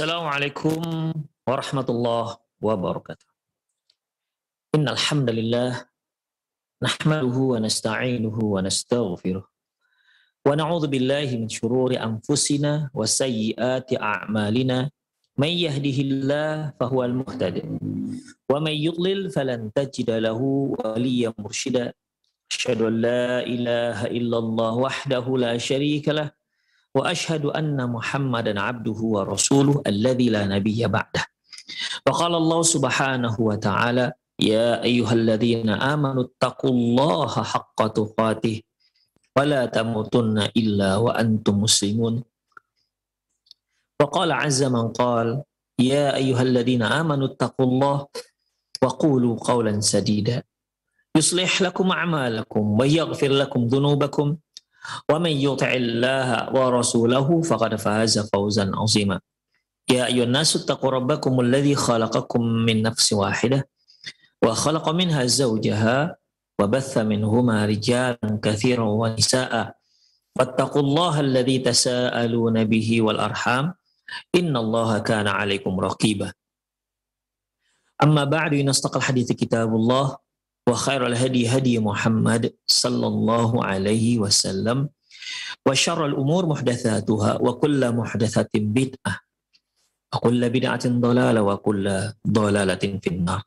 Assalamualaikum warahmatullahi wabarakatuh. Innal hamdalillah nahmaduhu wa nasta'inuhu wa nastaghfiruh wa na'udzu billahi min shururi anfusina wa sayyiati a'malina. May yahdihillahu fahuwal muhtadi wa may yudlil falan tajida lahu waliyyan mursyida. Asyhadu an la ilaha illallah wahdahu la syarika lah wa asyhadu anna Muhammadan abduhu wa rasuluh alladzi la nabiyya ba'dah. Wa qala Allah subhanahu wa ta'ala ya ayyuhalladzina amanu taqullaha haqqa tuqatih wa la tamutunna illa wa antum muslimun. Wa qala azza man qala ya ayyuhalladzina amanu taqullaha wa qulu qawlan sadida yuslih lakum a'malakum wa yaghfir lakum dhunubakum wa man yuti'illaha wa rasulahu faqad faza fawzan 'azima. Ya ayyuhan nasu taqu rabbakumul ladzi khalaqakum min nafsin wahidah wa khalaqa minha zawjaha wa batha minhuma rijalan katsiran wa nisaa'a wattaqullaha alladzi tasaaluna bihi wal arham innallaha kana 'alaikum raqiba. Amma ba'du, inastaqal hadithi kitabullah wa khairal hadi hadi Muhammad sallallahu alaihi wasallam wa syarrul umur muhdatsatuha wa kullu muhdatsatin bid'ah wa kullu bid'atin dhalalah wa kullu dhalalatin finnar.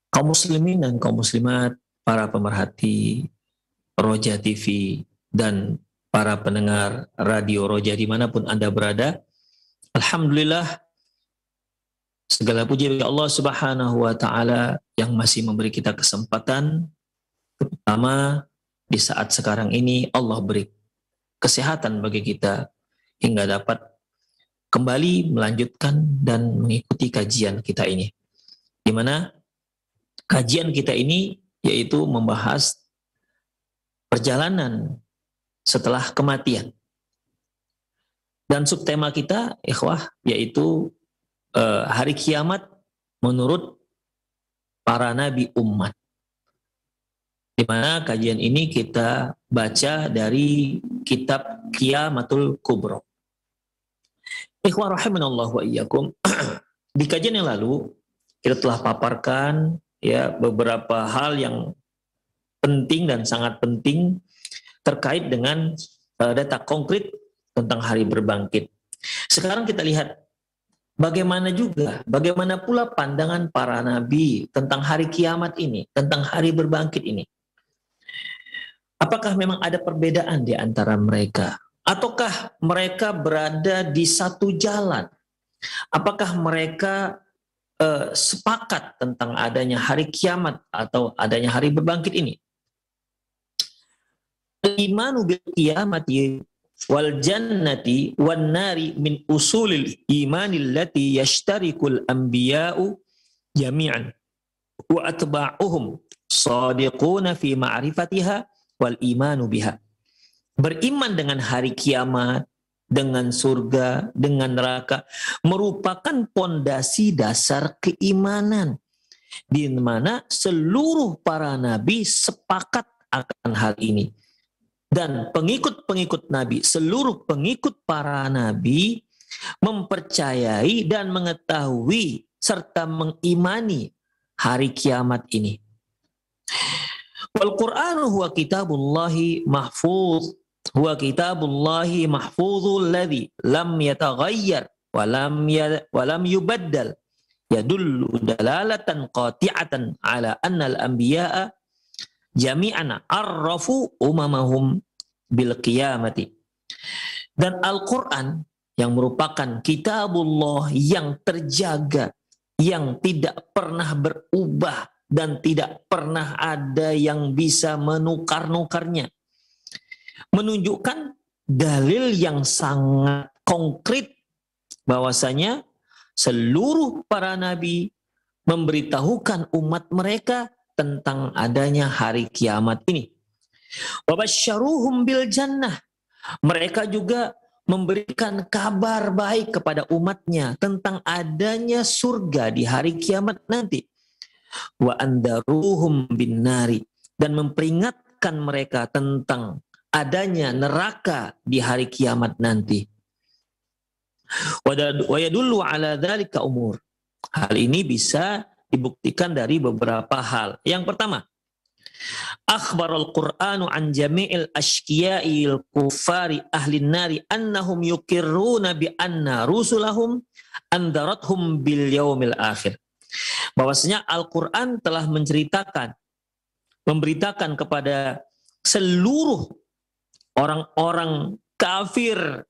Kaum muslimin dan kaum muslimat, para pemerhati Roja TV dan para pendengar radio Roja dimanapun Anda berada, alhamdulillah segala puji bagi Allah subhanahu wa ta'ala yang masih memberi kita kesempatan, terutama di saat sekarang ini Allah beri kesehatan bagi kita hingga dapat kembali melanjutkan dan mengikuti kajian kita ini. Di mana kajian kita ini yaitu membahas perjalanan setelah kematian. Dan subtema kita, ikhwah, yaitu hari kiamat menurut para nabi umat. Di mana kajian ini kita baca dari kitab Qiyamatul Kubra. Ikhwan rahimanallahu wa iyyakum. Di kajian yang lalu kita telah paparkan ya beberapa hal yang penting dan sangat penting terkait dengan data konkret tentang hari berbangkit. Sekarang kita lihat bagaimana pula pandangan para nabi tentang hari kiamat ini, tentang hari berbangkit ini. Apakah memang ada perbedaan di antara mereka? Ataukah mereka berada di satu jalan? Apakah mereka sepakat tentang adanya hari kiamat atau adanya hari berbangkit ini? Imanu bil qiyamati wal jannati wan nari min usulil imanil lati yashtarikul anbiya'u jami'an wa atba'uhum sadiquna fi ma'rifatiha wal imanu biha. Beriman dengan hari kiamat, dengan surga, dengan neraka merupakan pondasi dasar keimanan di mana seluruh para nabi sepakat akan hal ini. Dan pengikut-pengikut Nabi, seluruh pengikut para Nabi mempercayai dan mengetahui serta mengimani hari kiamat ini. Wal Qur'anu huwa kitabullahi mahfuz, huwa kitabullahi mahfuzul ladzi lam yataghayyar wa lam yubaddal yadullu dalalatan qati'atan ala anna al-anbiya'a jami'an arrafu umamahum bil qiyamati. Dan Al-Quran yang merupakan kitabullah yang terjaga, yang tidak pernah berubah dan tidak pernah ada yang bisa menukar-nukarnya, menunjukkan dalil yang sangat konkret bahwasanya seluruh para nabi memberitahukan umat mereka tentang adanya hari kiamat ini. Wabasyaruhum bil jannah. Mereka juga memberikan kabar baik kepada umatnya tentang adanya surga di hari kiamat nanti. Wa andaruhum bin nari. Dan memperingatkan mereka tentang adanya neraka di hari kiamat nanti. Wa yadullu ala dzalika umur. Hal ini bisa dibuktikan dari beberapa hal. Yang pertama, akhbarul Qur'anu an jami'il ashqiya'il kufari ahlin nari annahum yukirruna bi anna rusulahum andarathum bil yaumil akhir. Bahwasanya Al-Qur'an telah memberitakan kepada seluruh orang-orang kafir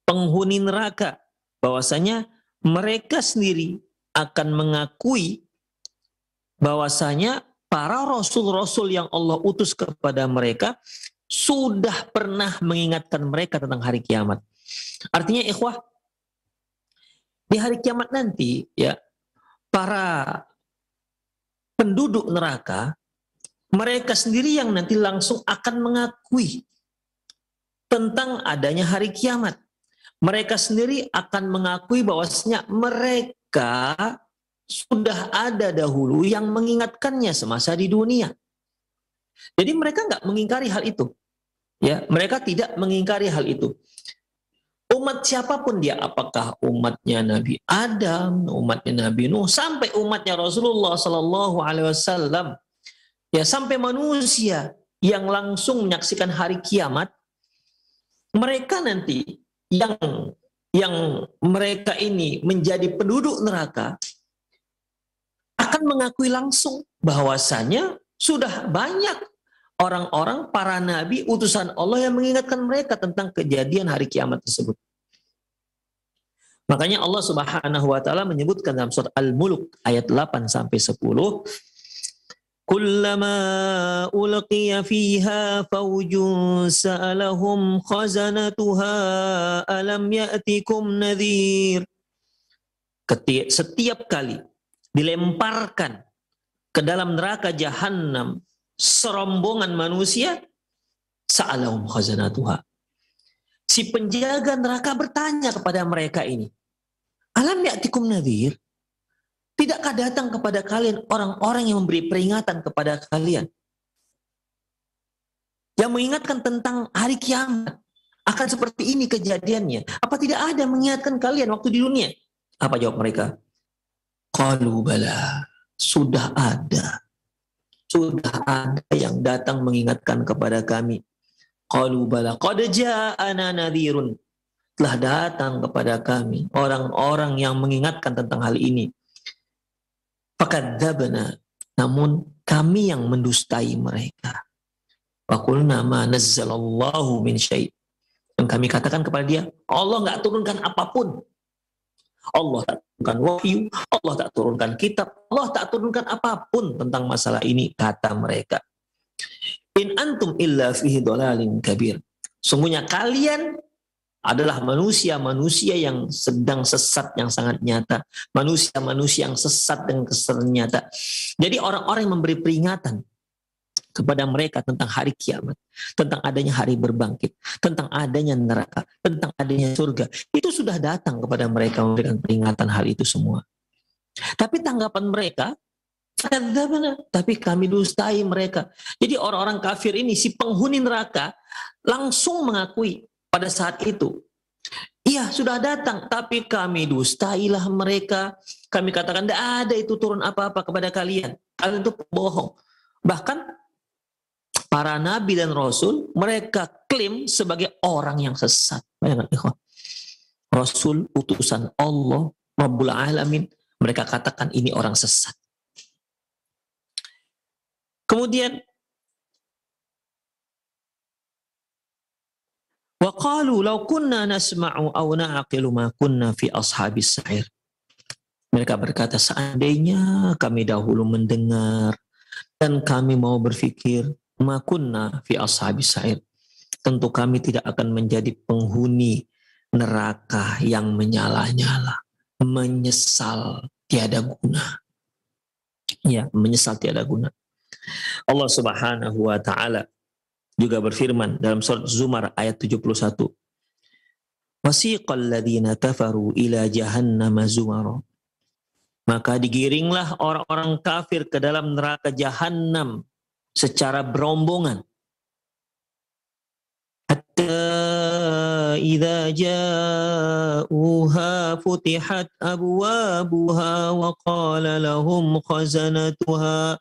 penghuni neraka bahwasanya mereka sendiri akan mengakui bahwasanya para rasul-rasul yang Allah utus kepada mereka sudah pernah mengingatkan mereka tentang hari kiamat. Artinya ikhwah, di hari kiamat nanti ya, para penduduk neraka mereka sendiri yang nanti langsung akan mengakui tentang adanya hari kiamat. Mereka sendiri akan mengakui bahwasanya mereka sudah ada dahulu yang mengingatkannya semasa di dunia. Jadi mereka nggak mengingkari hal itu. Ya, mereka tidak mengingkari hal itu. Umat siapapun dia, apakah umatnya Nabi Adam, umatnya Nabi Nuh, sampai umatnya Rasulullah Sallallahu Alaihi Wasallam, ya sampai manusia yang langsung menyaksikan hari kiamat, mereka nanti yang mereka ini menjadi penduduk neraka akan mengakui langsung bahwasanya sudah banyak orang-orang para nabi utusan Allah yang mengingatkan mereka tentang kejadian hari kiamat tersebut. Makanya Allah Subhanahu wa taala menyebutkan dalam surat Al-Mulk ayat 8 sampai 10, kullama ulqiya fiha fawjun sa'alahum khazanatuha alam ya'tikum nadhir. Setiap kali dilemparkan ke dalam neraka jahanam serombongan manusia, sa'alahum khazanatuha, si penjaga neraka bertanya kepada mereka ini, alam ya'tikum nadhir, tidakkah datang kepada kalian orang-orang yang memberi peringatan kepada kalian, yang mengingatkan tentang hari kiamat akan seperti ini kejadiannya? Apa tidak ada mengingatkan kalian waktu di dunia? Apa jawab mereka? Qalu bala, sudah ada yang datang mengingatkan kepada kami. Qalu bala qad ja'ana nadhirun, telah datang kepada kami orang-orang yang mengingatkan tentang hal ini. Fakadzabna, namun kami yang mendustai mereka. Wa qulna ma nazzalallahu min syai', dan kami katakan kepada dia, Allah enggak turunkan apapun. Allah tak turunkan wahyu, Allah tak turunkan kitab, Allah tak turunkan apapun tentang masalah ini, kata mereka. In antum illa fihi dhalalin kabir. Sungguhnya kalian adalah manusia-manusia yang sedang sesat yang sangat nyata. Manusia-manusia yang sesat dengan kesesatan nyata. Jadi orang-orang yang memberi peringatan kepada mereka tentang hari kiamat, tentang adanya hari berbangkit, tentang adanya neraka, tentang adanya surga, itu sudah datang kepada mereka memberikan peringatan hal itu semua. Tapi tanggapan mereka, tapi kami dustai mereka. Jadi orang-orang kafir ini, si penghuni neraka, langsung mengakui pada saat itu, iya sudah datang, tapi kami dustailah mereka. Kami katakan tidak ada itu turun apa-apa kepada kalian. Kalian itu bohong. Bahkan para nabi dan rasul mereka klaim sebagai orang yang sesat. Bayangkan ikhwan. Rasul utusan Allah Rabbul Alamin, mereka katakan ini orang sesat. Kemudian wa qalu law kunna nasma'u aw na'qilu ma kunna fi ashabis sa'ir. Mereka berkata, seandainya kami dahulu mendengar dan kami mau berfikir, ma kunna fi ashabis sa'ir, tentu kami tidak akan menjadi penghuni neraka yang menyala-nyala, menyesal tiada guna. Ya, menyesal tiada guna. Allah Subhanahu wa taala juga berfirman dalam surat Zumar ayat 71. Wasiqal ladzina kafaru ila jahannama zumara. Maka digiringlah orang-orang kafir ke dalam neraka jahanam secara berombongan. hatta idza ja'uha futihat abwabuha wa qala lahum khazanatuha,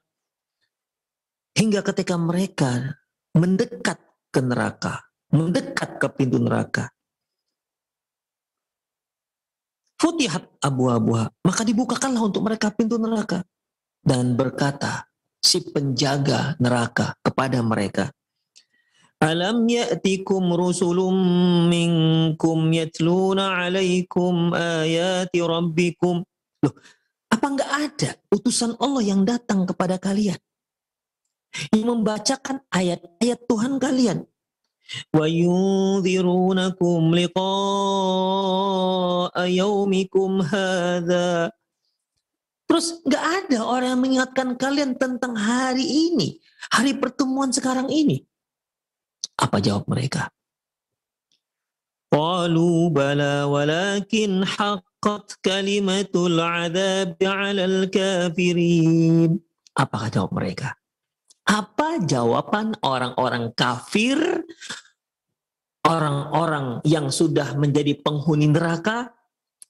hingga ketika mereka mendekat ke neraka, mendekat ke pintu neraka, futihat abwabuha, maka dibukakanlah untuk mereka pintu neraka, dan berkata si penjaga neraka kepada mereka, alam ya'tikum rusulun minkum yatluna alaikum ayati rabbikum. Loh, apa enggak ada utusan Allah yang datang kepada kalian, yang membacakan ayat-ayat Tuhan kalian? Wa yunzirunakum liqa'a yaumikum hadza. Terus enggak ada orang yang mengingatkan kalian tentang hari ini, hari pertemuan sekarang ini. Apa jawab mereka? Qalu bala walakin haqqat kalimatul adzab 'alal kafirin. Apa jawab mereka? Apa jawaban orang-orang kafir, orang-orang yang sudah menjadi penghuni neraka?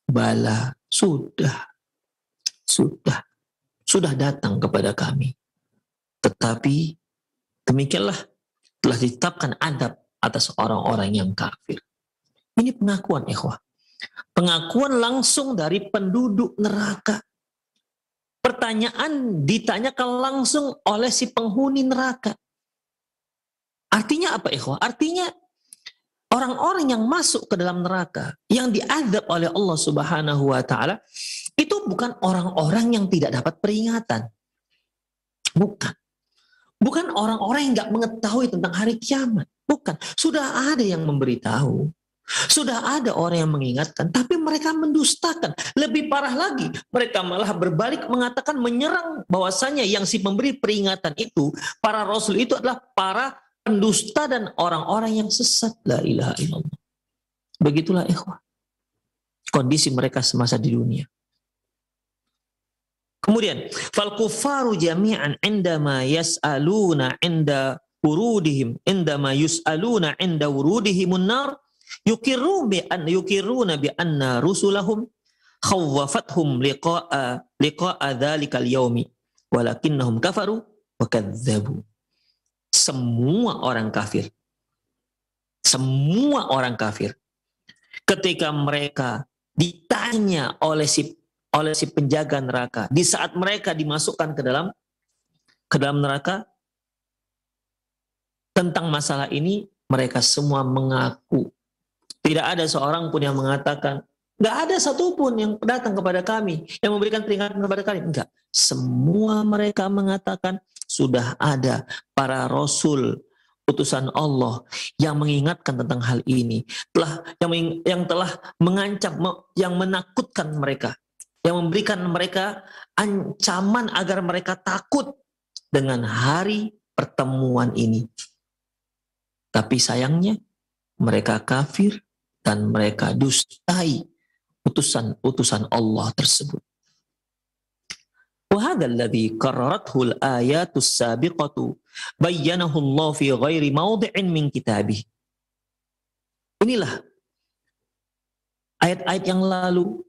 Bala, sudah datang kepada kami. Tetapi demikianlah telah ditetapkan adab atas orang-orang yang kafir. Ini pengakuan, ikhwah. Pengakuan langsung dari penduduk neraka. Pertanyaan ditanyakan langsung oleh si penghuni neraka. Artinya apa, ikhwah? Artinya orang-orang yang masuk ke dalam neraka, yang diazab oleh Allah Subhanahu wa Ta'ala, itu bukan orang-orang yang tidak dapat peringatan. Bukan. Bukan orang-orang yang nggak mengetahui tentang hari kiamat. Bukan. Sudah ada yang memberitahu. Sudah ada orang yang mengingatkan. Tapi mereka mendustakan. Lebih parah lagi. Mereka malah berbalik mengatakan, menyerang bahwasanya yang si pemberi peringatan itu, para rasul itu adalah para pendusta dan orang-orang yang sesat. La ilaha illallah. Begitulah ikhwah kondisi mereka semasa di dunia. Kemudian, fal kuffaru jami'an indama yas'aluna inda wurudihim indama yus'aluna inda wurudihimun nar yukirruna bi anna rusulahum khawwafathum liqa'a dhalikal yaumi walakinnahum kafaru wa kadzdzabu. Semua orang kafir ketika mereka ditanya oleh si penjaga neraka, di saat mereka dimasukkan ke dalam neraka, tentang masalah ini mereka semua mengaku. Tidak ada seorang pun yang mengatakan, nggak ada satupun yang datang kepada kami yang memberikan peringatan kepada kami. Enggak, semua mereka mengatakan sudah ada para rasul utusan Allah yang mengingatkan tentang hal ini, yang telah mengancam, yang menakutkan mereka, yang memberikan mereka ancaman agar mereka takut dengan hari pertemuan ini. Tapi sayangnya mereka kafir dan mereka dustai utusan Allah tersebut. وهذا الذي قررته الآيات السابقة بينه الله في غير موضع من كتابه. Inilah ayat-ayat yang lalu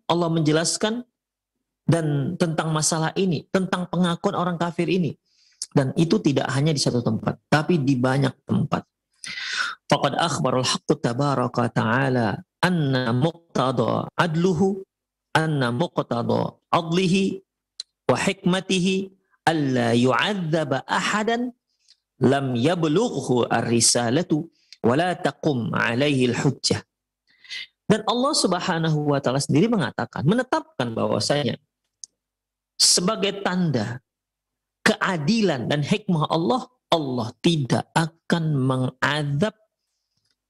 Allah menjelaskan dan tentang masalah ini, tentang pengakuan orang kafir ini, dan itu tidak hanya di satu tempat, tapi di banyak tempat. Faqad akhbarul haqqu tabaraka ta'ala anna muqtada adlihi wa hikmatihi alla yu'adzaba ahadan lam yablughu ar-risalatu wa la taqum alaihi al-hujjah. Dan Allah Subhanahu wa Ta'ala sendiri mengatakan, menetapkan bahwasanya sebagai tanda keadilan dan hikmah Allah, Allah tidak akan mengadab,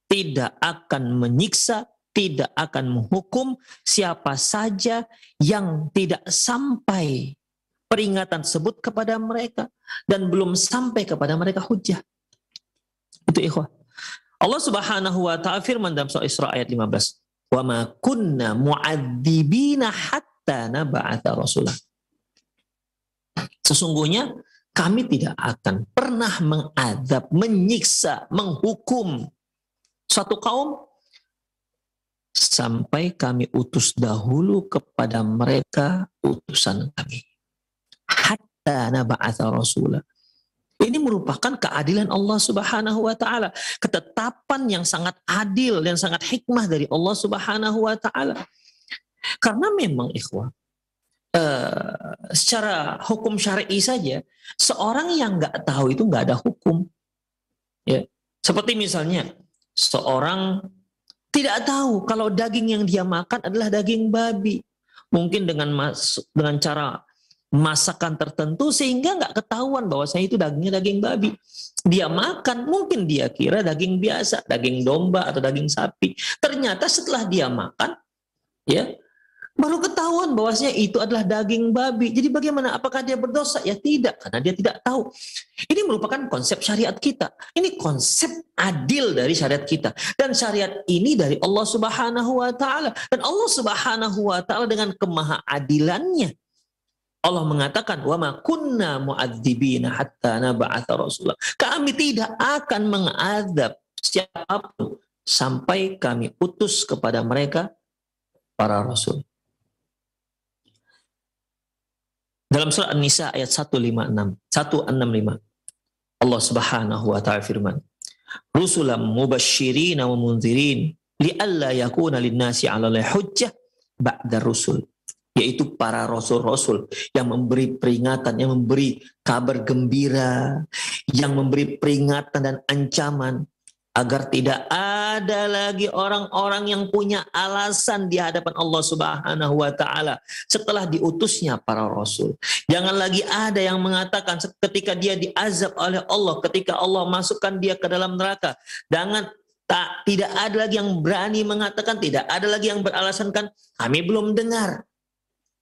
tidak akan menyiksa, tidak akan menghukum siapa saja yang tidak sampai peringatan tersebut kepada mereka dan belum sampai kepada mereka hujjah. Itu ikhwah. Allah Subhanahu wa Ta'ala firman dalam surah Isra ayat 15, "Wa ma kunna mu'adzibina hatta nab'atha rasulah." Sesungguhnya kami tidak akan pernah mengadab, menyiksa, menghukum suatu kaum sampai kami utus dahulu kepada mereka utusan kami. Hatta naba'atha rasulah. Ini merupakan keadilan Allah Subhanahu wa taala, ketetapan yang sangat adil dan sangat hikmah dari Allah Subhanahu wa taala. Karena memang ikhwah, secara hukum syar'i saja, seorang yang nggak tahu itu nggak ada hukum. Ya, seperti misalnya seorang tidak tahu kalau daging yang dia makan adalah daging babi, mungkin dengan cara masakan tertentu sehingga nggak ketahuan bahwasanya itu dagingnya daging babi. Dia makan, mungkin dia kira daging biasa, daging domba atau daging sapi. Ternyata setelah dia makan, ya, baru ketahuan bahwasanya itu adalah daging babi. Jadi bagaimana? Apakah dia berdosa? Ya tidak, karena dia tidak tahu. Ini merupakan konsep syariat kita. Ini konsep adil dari syariat kita. Dan syariat ini dari Allah Subhanahu wa taala. Dan Allah Subhanahu wa taala dengan kemahaadilannya, Allah mengatakan, "Wa ma kunna mu'adzibina hatta nab'atha rasulah." Kami tidak akan mengadab siapapun sampai kami utus kepada mereka para rasul. Dalam surah An-Nisa ayat 165, Allah Subhanahu wa taala firman, "Rusulan mubasysyirin wa mundzirin li'alla yakuna lin-nasi 'ala Allahi hujjah ba'da rusul." Yaitu para rasul-rasul yang memberi peringatan, yang memberi kabar gembira, yang memberi peringatan dan ancaman agar tidak ada lagi orang-orang yang punya alasan di hadapan Allah Subhanahu wa taala setelah diutusnya para rasul. Jangan lagi ada yang mengatakan ketika dia diazab oleh Allah, ketika Allah masukkan dia ke dalam neraka, tidak ada lagi yang berani mengatakan, tidak ada lagi yang beralasankan kami belum dengar,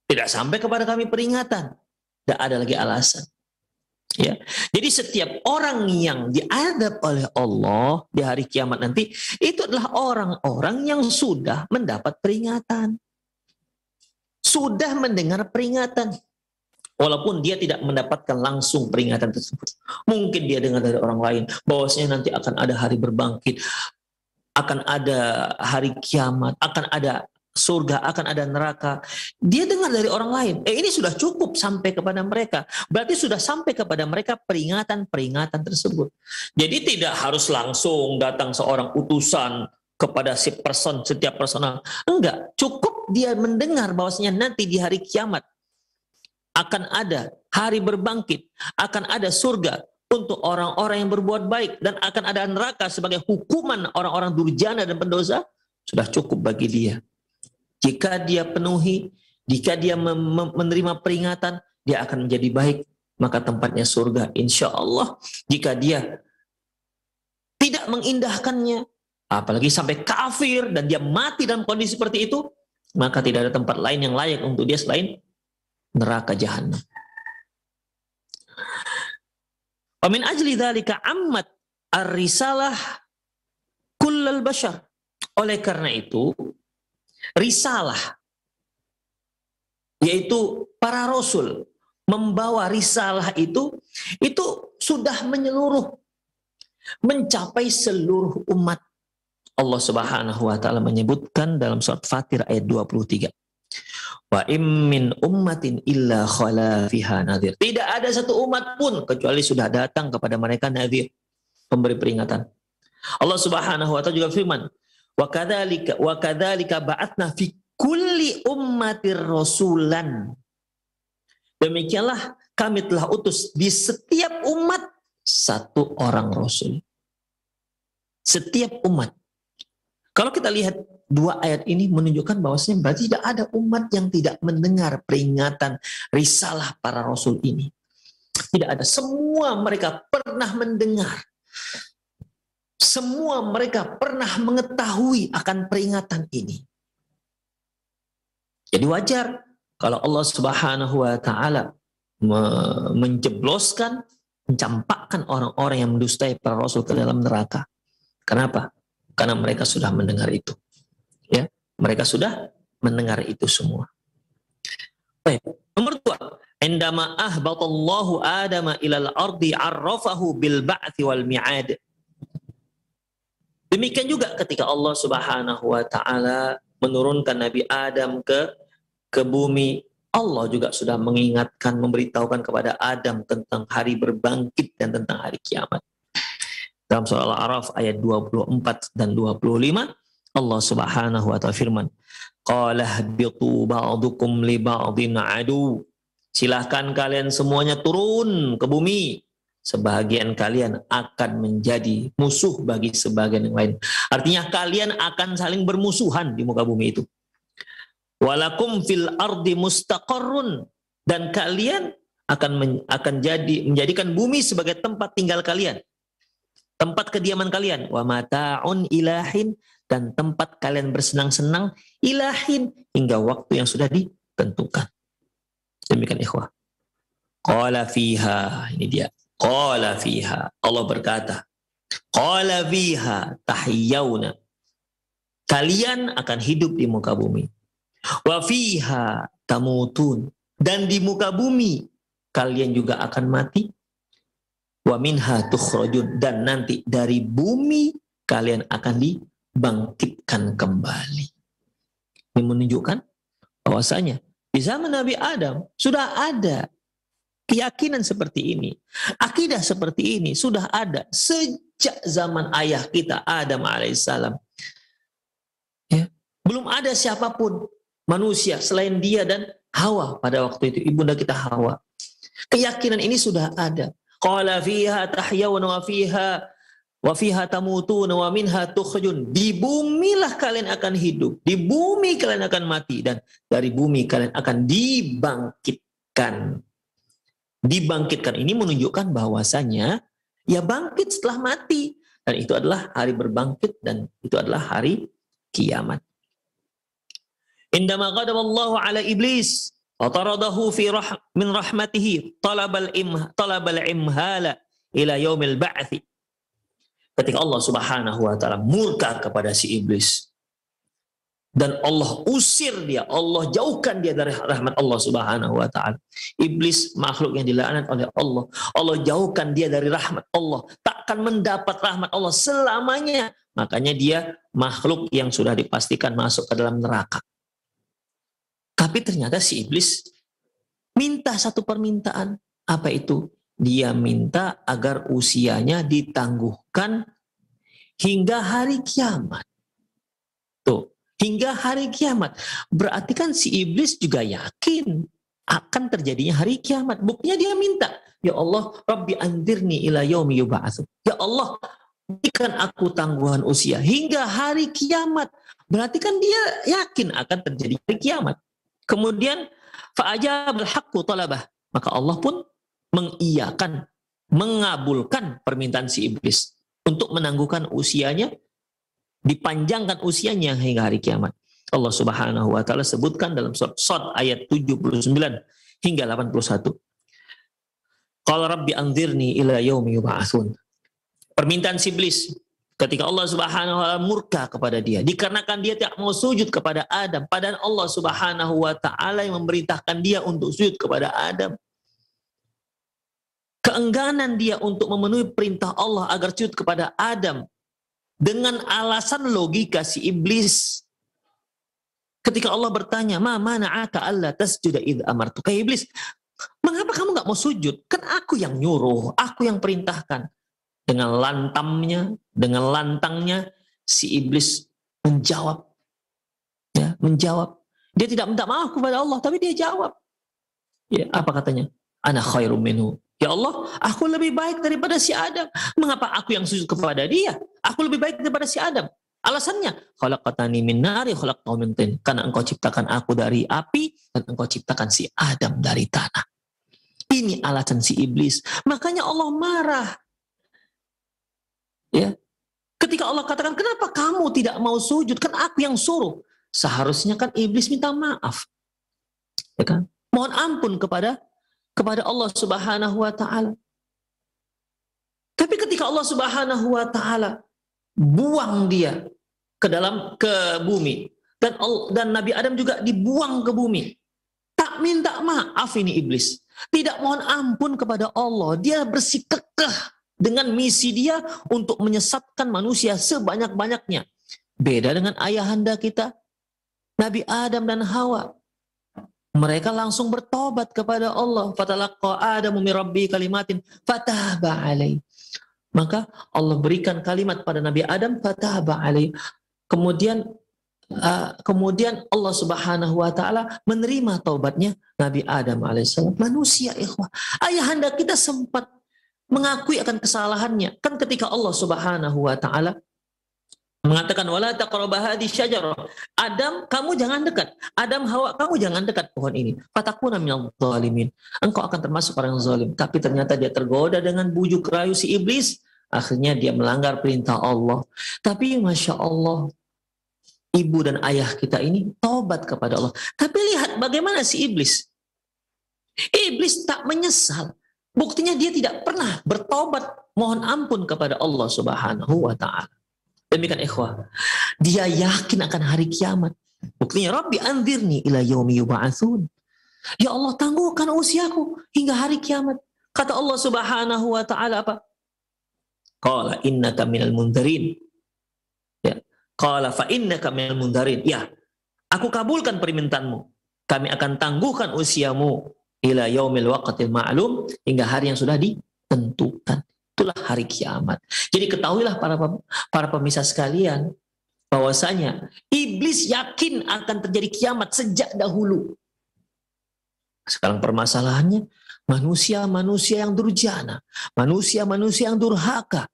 tidak sampai kepada kami peringatan. Tidak ada lagi alasan. Ya. Jadi setiap orang yang diadab oleh Allah di hari kiamat nanti, itu adalah orang-orang yang sudah mendapat peringatan. Sudah mendengar peringatan. Walaupun dia tidak mendapatkan langsung peringatan tersebut. Mungkin dia dengar dari orang lain, bahwasanya nanti akan ada hari berbangkit, akan ada hari kiamat, akan ada surga, akan ada neraka. Dia dengar dari orang lain. Ini sudah cukup sampai kepada mereka. Berarti sudah sampai kepada mereka peringatan-peringatan tersebut. Jadi tidak harus langsung datang seorang utusan kepada setiap personal. Enggak, cukup dia mendengar bahwasanya nanti di hari kiamat akan ada hari berbangkit, akan ada surga untuk orang-orang yang berbuat baik, dan akan ada neraka sebagai hukuman orang-orang durjana dan pendosa. Sudah cukup bagi dia. Jika dia penuhi, jika dia menerima peringatan, dia akan menjadi baik, maka tempatnya surga, insya Allah. Jika dia tidak mengindahkannya, apalagi sampai kafir, dan dia mati dalam kondisi seperti itu, maka tidak ada tempat lain yang layak untuk dia selain neraka jahanam. Wa min ajli dzalika ammat ar-risalah kullal bashar. Oleh karena itu, risalah, yaitu para rasul membawa risalah itu sudah menyeluruh, mencapai seluruh umat. Allah Subhanahu wa taala menyebutkan dalam surat Fatir ayat 23. Wa im min ummatin illa khala fiha nadhir. Tidak ada satu umat pun kecuali sudah datang kepada mereka nadhir, pemberi peringatan. Allah Subhanahu wa taala juga firman, wa kadzalika ba'atna fi kulli ummatir rasulan. Demikianlah kami telah utus di setiap umat satu orang rasul. Setiap umat. Kalau kita lihat dua ayat ini menunjukkan bahwasanya berarti tidak ada umat yang tidak mendengar peringatan risalah para rasul ini. Tidak ada. Semua mereka pernah mendengar. Semua mereka pernah mengetahui akan peringatan ini. Jadi wajar kalau Allah Subhanahu wa taala menjebloskan, mencampakkan orang-orang yang mendustai para rasul ke dalam neraka. Kenapa? Karena mereka sudah mendengar itu. Ya, mereka sudah mendengar itu semua. Baik. Nomor 2, Indama ahbatallahu Adama ilal ardi arrafahu bil ba'thi wal mi'ad. Demikian juga ketika Allah Subhanahu wa taala menurunkan Nabi Adam ke bumi, Allah juga sudah mengingatkan, memberitahukan kepada Adam tentang hari berbangkit dan tentang hari kiamat. Dalam surah Al-A'raf ayat 24 dan 25, Allah Subhanahu wa taala firman, qala habitu ba'dukum li ba'din adu. Silahkan kalian semuanya turun ke bumi. Sebagian kalian akan menjadi musuh bagi sebagian yang lain. Artinya kalian akan saling bermusuhan di muka bumi itu. Walakum fil ardi mustaqarrun, dan kalian akan menjadikan bumi sebagai tempat tinggal kalian, tempat kediaman kalian. Wa mata'un ilahin, dan tempat kalian bersenang-senang ilahin hingga waktu yang sudah ditentukan. Demikian ikhwah. Qala fiha, ini dia. Qala fiha, Allah berkata, qala fiha tahyawna, kalian akan hidup di muka bumi. Wa fiha tamutun, dan di muka bumi kalian juga akan mati. Wa minha tukhrajun, dan nanti dari bumi kalian akan dibangkitkan kembali. Ini menunjukkan bahwasanya di zaman Nabi Adam sudah ada keyakinan seperti ini. Akidah seperti ini sudah ada sejak zaman ayah kita Adam alaihissalam. Ya. Belum ada siapapun manusia selain dia dan Hawa pada waktu itu, ibunda kita Hawa. Keyakinan ini sudah ada. Qala fiha tahyawna wa fiha tamutuna wa minha tukhrajun. Di bumilah kalian akan hidup, di bumi kalian akan mati, dan dari bumi kalian akan dibangkitkan. Dibangkitkan ini menunjukkan bahwasanya ya bangkit setelah mati, dan itu adalah hari berbangkit, dan itu adalah hari kiamat. Indama ghadaballahu ala iblis wa taradahu min rahmatihi talabal imhala ila yaumil ba'thi. Ketika Allah Subhanahu wa taala murka kepada si iblis dan Allah usir dia, Allah jauhkan dia dari rahmat Allah Subhanahu wa taala. Iblis makhluk yang dilaknat oleh Allah. Allah jauhkan dia dari rahmat Allah, takkan mendapat rahmat Allah selamanya. Makanya dia makhluk yang sudah dipastikan masuk ke dalam neraka. Tapi ternyata si iblis minta satu permintaan. Apa itu? Dia minta agar usianya ditangguhkan hingga hari kiamat. Tuh, hingga hari kiamat. Berarti kan si iblis juga yakin akan terjadinya hari kiamat. Buktinya dia minta, ya Allah, Rabbi anzirni ila yaumi yub'atsun. Ya Allah, berikan aku tangguhan usia hingga hari kiamat. Berarti kan dia yakin akan terjadi hari kiamat. Kemudian fa'ajabal haqqu talabah. Maka Allah pun mengiyakan, mengabulkan permintaan si iblis untuk menangguhkan usianya, dipanjangkan usianya hingga hari kiamat. Allah Subhanahu wa taala sebutkan dalam surat Shad ayat 79 hingga 81. Qala rabbi anzirni ila yaumi yub'atsun. Permintaan si iblis ketika Allah Subhanahu wa taala murka kepada dia dikarenakan dia tidak mau sujud kepada Adam, padahal Allah Subhanahu wa taala yang memerintahkan dia untuk sujud kepada Adam. Keengganan dia untuk memenuhi perintah Allah agar sujud kepada Adam dengan alasan logika si iblis. Ketika Allah bertanya, "Ma mana'aka alla tasjuda idh amartuka?" Iblis, mengapa kamu nggak mau sujud? Kan aku yang nyuruh, aku yang perintahkan. Dengan lantangnya si iblis menjawab. Ya, menjawab. Dia tidak minta maaf kepada Allah, tapi dia jawab. Ya, apa katanya? Ana khairum minhu. Ya Allah, aku lebih baik daripada si Adam. Mengapa aku yang sujud kepada dia? Aku lebih baik daripada si Adam. Alasannya, khalaqtani min nari khalaqtahu min tin. Karena engkau ciptakan aku dari api dan engkau ciptakan si Adam dari tanah. Ini alasan si iblis. Makanya Allah marah. Ya. Ketika Allah katakan, kenapa kamu tidak mau sujud? Kan aku yang suruh. Seharusnya kan iblis minta maaf. Ya kan? Mohon ampun kepada Allah Subhanahu wa taala. Tapi ketika Allah Subhanahu wa taala buang dia ke bumi dan Nabi Adam juga dibuang ke bumi, tak minta maaf ini iblis. tidak mohon ampun kepada Allah. Dia bersikukuh dengan misi dia untuk menyesatkan manusia sebanyak-banyaknya. Beda dengan ayahanda kita, Nabi Adam dan Hawa. Mereka langsung bertobat kepada Allah. Fatalaqa Adamu min rabbi kalimatin fataba alaih. Maka Allah berikan kalimat pada Nabi Adam, fataba alaih. Kemudian Allah Subhanahu wa taala menerima taubatnya Nabi Adam alaihissalam. Manusia, ikhwah. Ayahanda kita sempat mengakui akan kesalahannya. Kan ketika Allah Subhanahu wa taala mengatakan wala taqrabu hadhihi syajarah. Adam, kamu jangan dekat. Adam, Hawa, kamu jangan dekat pohon ini. Fatakuna minadh dhalimin. Engkau akan termasuk orang zalim. Tapi ternyata dia tergoda dengan bujuk rayu si iblis. Akhirnya dia melanggar perintah Allah. Tapi Masya Allah, ibu dan ayah kita ini taubat kepada Allah. Tapi lihat bagaimana si iblis. Iblis tak menyesal. Buktinya dia tidak pernah bertobat mohon ampun kepada Allah Subhanahu wa taala. Demikian ikhwah. Dia yakin akan hari kiamat. Buktinya Rabbi anzirni ila yaumi yub'atsun. Ya Allah, tangguhkan usiaku hingga hari kiamat. Kata Allah Subhanahu wa taala apa? Qala innaka minal mundzirin. Ya. Qala fa innaka minal mundzirin. Ya, aku kabulkan permintaanmu. Kami akan tangguhkan usiamu ila yaumil waqtil ma'lum, hingga hari yang sudah ditentukan. Itulah hari kiamat. Jadi ketahuilah para pemirsa sekalian, bahwasanya iblis yakin akan terjadi kiamat sejak dahulu. Sekarang permasalahannya, manusia-manusia yang durjana, manusia-manusia yang durhaka,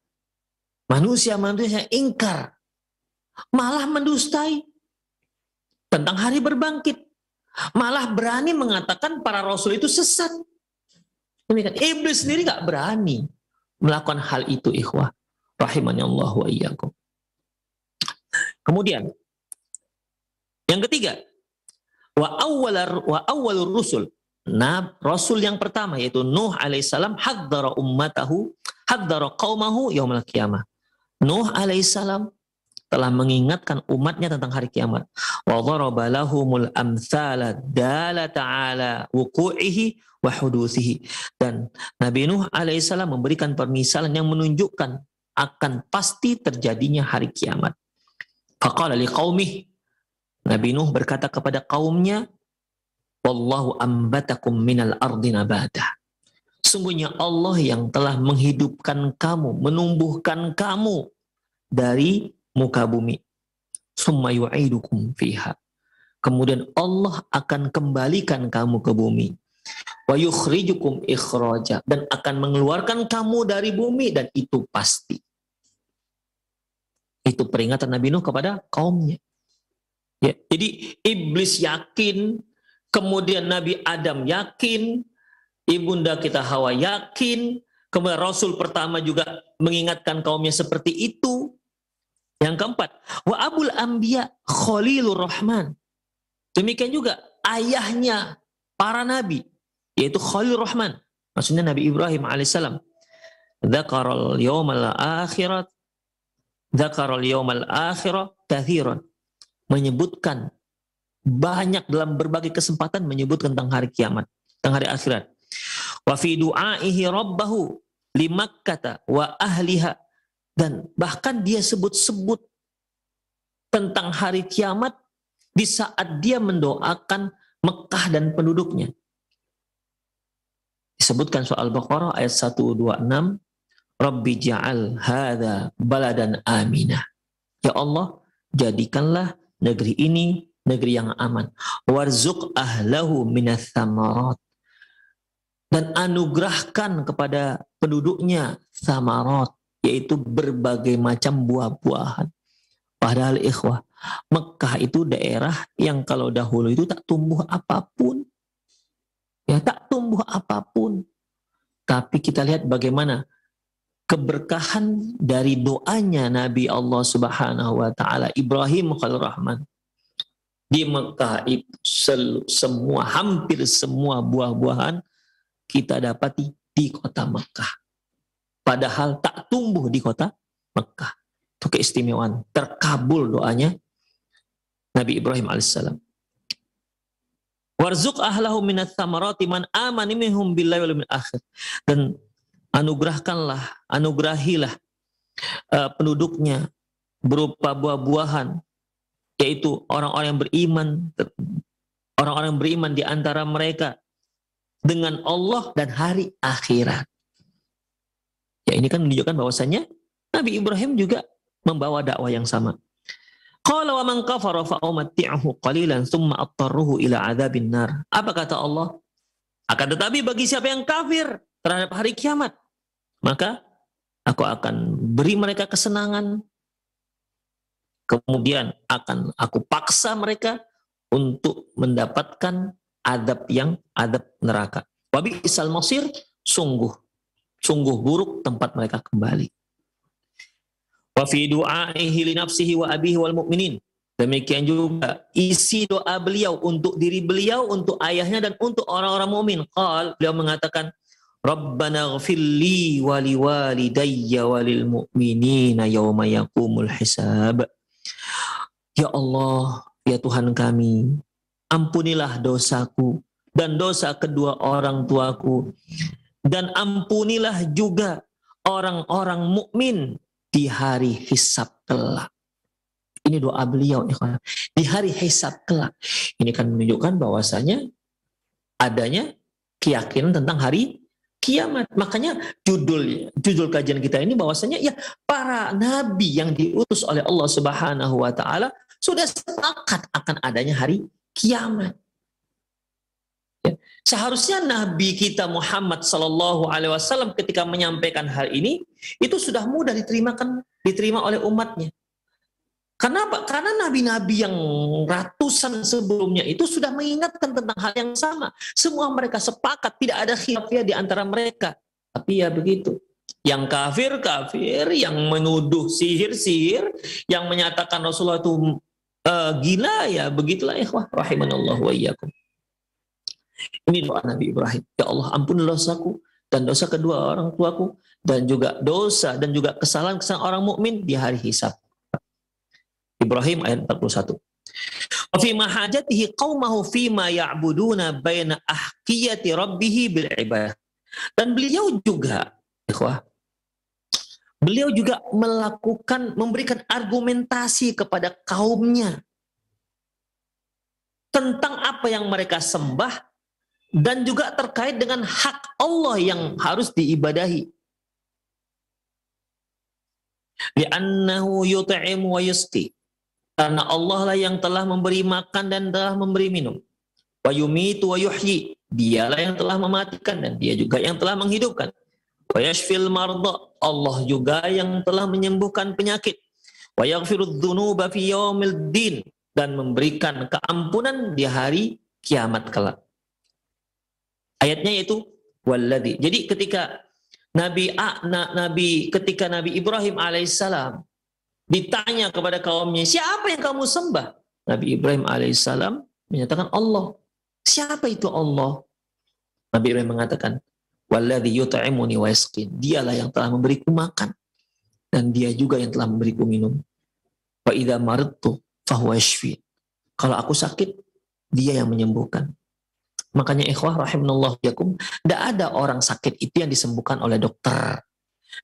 manusia-manusia yang ingkar, malah mendustai tentang hari berbangkit, malah berani mengatakan para rasul itu sesat. Demikian. Iblis sendiri gak berani melakukan hal itu, ikhwah rahimani Allah wa iyyakum. Kemudian yang ketiga, wa awwalur rusul. Nah, rasul yang pertama yaitu Nuh alaihissalam haddara ummatahu, haddara qaumahu yaumil qiyamah. Nuh alaihissalam telah mengingatkan umatnya tentang hari kiamat. Wa dharaba lahumul amthala dalata ala wuqu'ihi wa hudutsihi. Dan Nabi Nuh alaihissalam memberikan permisalan yang menunjukkan akan pasti terjadinya hari kiamat. Faqala liqaumih. Nabi Nuh berkata kepada kaumnya, wallahu ambatakum minal ardi nabata. Sungguhnya Allah yang telah menghidupkan kamu, menumbuhkan kamu dari muka bumi. Summa yu'idukum fiha. Kemudian Allah akan kembalikan kamu ke bumi. Wa yukhrijukum ikhraja. Dan akan mengeluarkan kamu dari bumi, dan itu pasti. Itu peringatan Nabi Nuh kepada kaumnya. Ya, jadi iblis yakin, kemudian Nabi Adam yakin, ibunda kita Hawa yakin, kemudian Rasul pertama juga mengingatkan kaumnya seperti itu. Yang keempat, wa abul anbiya Khalilur Rahman. Demikian juga ayahnya para nabi, yaitu Khalilur Rahman. Maksudnya Nabi Ibrahim alaihissalam. Dzakaral yaumal akhirat, dzakaral yaumal akhirah kathiran. Menyebutkan banyak dalam berbagai kesempatan, menyebut tentang hari kiamat, tentang hari akhirat. Wa fi du'aihi rabbahu limakkata wa ahliha. Dan bahkan dia sebut-sebut tentang hari kiamat di saat dia mendoakan Mekah dan penduduknya. Disebutkan soal Al-Baqarah ayat 126, Rabbi ja'al hadha baladan aminah. Ya Allah, jadikanlah negeri ini negeri yang aman. Warzuq ahlahu minas thamarat. Dan anugerahkan kepada penduduknya thamarat, yaitu berbagai macam buah-buahan. Padahal ikhwah, Mekah itu daerah yang kalau dahulu itu tak tumbuh apapun. Ya, tak tumbuh apapun. Tapi kita lihat bagaimana keberkahan dari doanya Nabi Allah Subhanahu wa taala Ibrahim Khalil Rahman. Di Mekah itu hampir semua buah-buahan kita dapati di kota Mekah. Padahal tak tumbuh di kota Mekah. Itu keistimewaan. Terkabul doanya Nabi Ibrahim alaihissalam. Warzuq ahlahu minats tsamarati man amana minhum billahi wal yawmil akhir. Dan anugerahilah penduduknya berupa buah-buahan, yaitu orang-orang yang beriman di antara mereka dengan Allah dan hari akhirat. Ya, ini kan menunjukkan bahwasanya Nabi Ibrahim juga membawa dakwah yang sama. Qala wa man kafara fa umatti'uhu qalilan thumma attarruhu ila adzabin nar. Apa kata Allah? Akan tetapi bagi siapa yang kafir terhadap hari kiamat, maka aku akan beri mereka kesenangan, kemudian akan aku paksa mereka untuk mendapatkan adab neraka. Wa bi'sal masir, sungguh buruk tempat mereka kembali. Wa fi du'aihi li nafsihi wa abihi wal mu'minin. Demikian juga isi doa beliau untuk diri beliau, untuk ayahnya dan untuk orang-orang mukmin. Beliau mengatakan, Rabbana ghfirli wa liwalidayya wa lil mu'minina yawma yaqumul hisab. Ya Allah, ya Tuhan kami, ampunilah dosaku dan dosa kedua orang tuaku, dan ampunilah juga orang-orang mukmin di hari hisab kelak. Ini doa beliau di hari hisab kelak. Ini kan menunjukkan bahwasanya adanya keyakinan tentang hari kiamat. Makanya judul kajian kita ini bahwasanya ya para nabi yang diutus oleh Allah Subhanahu wa taala sudah sepakat akan adanya hari kiamat. Ya. Seharusnya Nabi kita Muhammad Sallallahu Alaihi Wasallam ketika menyampaikan hal ini itu sudah mudah diterima oleh umatnya. Kenapa? Karena nabi-nabi yang ratusan sebelumnya itu sudah mengingatkan tentang hal yang sama. Semua mereka sepakat, tidak ada khilafiyah di antara mereka. Tapi ya begitu. Yang kafir, yang menuduh sihir, yang menyatakan Rasulullah itu gila, ya begitulah ikhwah rahimanallahu wa iyyakum. Ini doa Nabi Ibrahim. Ya Allah, ampunilah dosaku dan dosa kedua orang tuaku, dan juga dosa dan juga kesalahan-kesalahan orang mukmin di hari hisab. Ibrahim ayat 41. Wa fi mahajatihi qaumahu fi ma ya'buduna baina ahqiyati rabbih bil ibadah. Dan beliau juga, ikhwah, beliau juga memberikan argumentasi kepada kaumnya tentang apa yang mereka sembah dan juga terkait dengan hak Allah yang harus diibadahi. Li'annahu yut'imu wa yusqi. Karena Allah lah yang telah memberi makan dan telah memberi minum. Wa yumitu wa yuhyi. Dialah yang telah mematikan dan dia juga yang telah menghidupkan. Wa yashfil marda. Allah juga yang telah menyembuhkan penyakit. Wa yaghfirudz dzunuba fi yaumil din. Dan memberikan keampunan di hari kiamat kelak. Ayatnya yaitu walladzi. Jadi ketika Nabi Ibrahim alaihissalam ditanya kepada kaumnya, siapa yang kamu sembah? Nabi Ibrahim alaihissalam menyatakan Allah. Siapa itu Allah? Nabi Ibrahim mengatakan, walladzi yut'imuni wa yasqin. Dialah yang telah memberiku makan dan dia juga yang telah memberiku minum. Wa idza maridtu fahuwa yashfi. Kalau aku sakit, dia yang menyembuhkan. Makanya ikhwah rahimanallahu yakum, tidak ada orang sakit itu yang disembuhkan oleh dokter.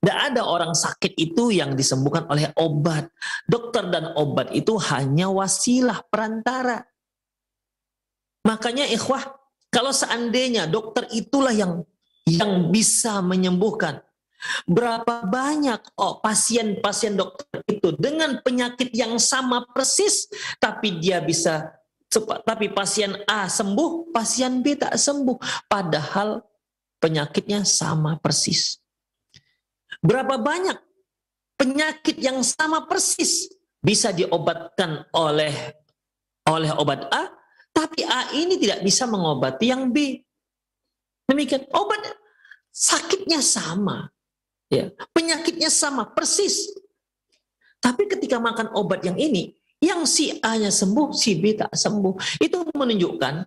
Tidak ada orang sakit itu yang disembuhkan oleh obat. Dokter dan obat itu hanya wasilah, perantara. Makanya ikhwah, kalau seandainya dokter itulah yang bisa menyembuhkan, berapa banyak pasien-pasien dokter itu dengan penyakit yang sama persis, tapi pasien A sembuh, pasien B tak sembuh, padahal penyakitnya sama persis. Berapa banyak penyakit yang sama persis bisa diobatkan oleh obat A, tapi A ini tidak bisa mengobati yang B. Demikian, obat sakitnya sama, ya, penyakitnya sama persis. Tapi ketika makan obat yang ini, yang si A-nya sembuh, si B tak sembuh. Itu menunjukkan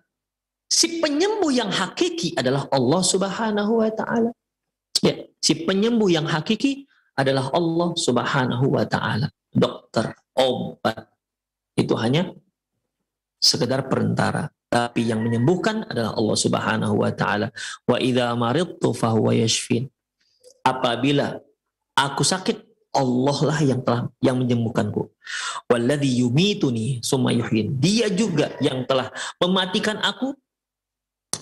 si penyembuh yang hakiki adalah Allah Subhanahu wa taala. Ya, si penyembuh yang hakiki adalah Allah Subhanahu wa taala. Dokter, obat itu hanya sekedar perantara. Tapi yang menyembuhkan adalah Allah Subhanahu wa taala. Wa idza maridtu fahuwa yashfin. Apabila aku sakit, Allah lah yang menyembuhkanku. Walladzi yumituni summa yuhyin. Dia juga yang telah mematikan aku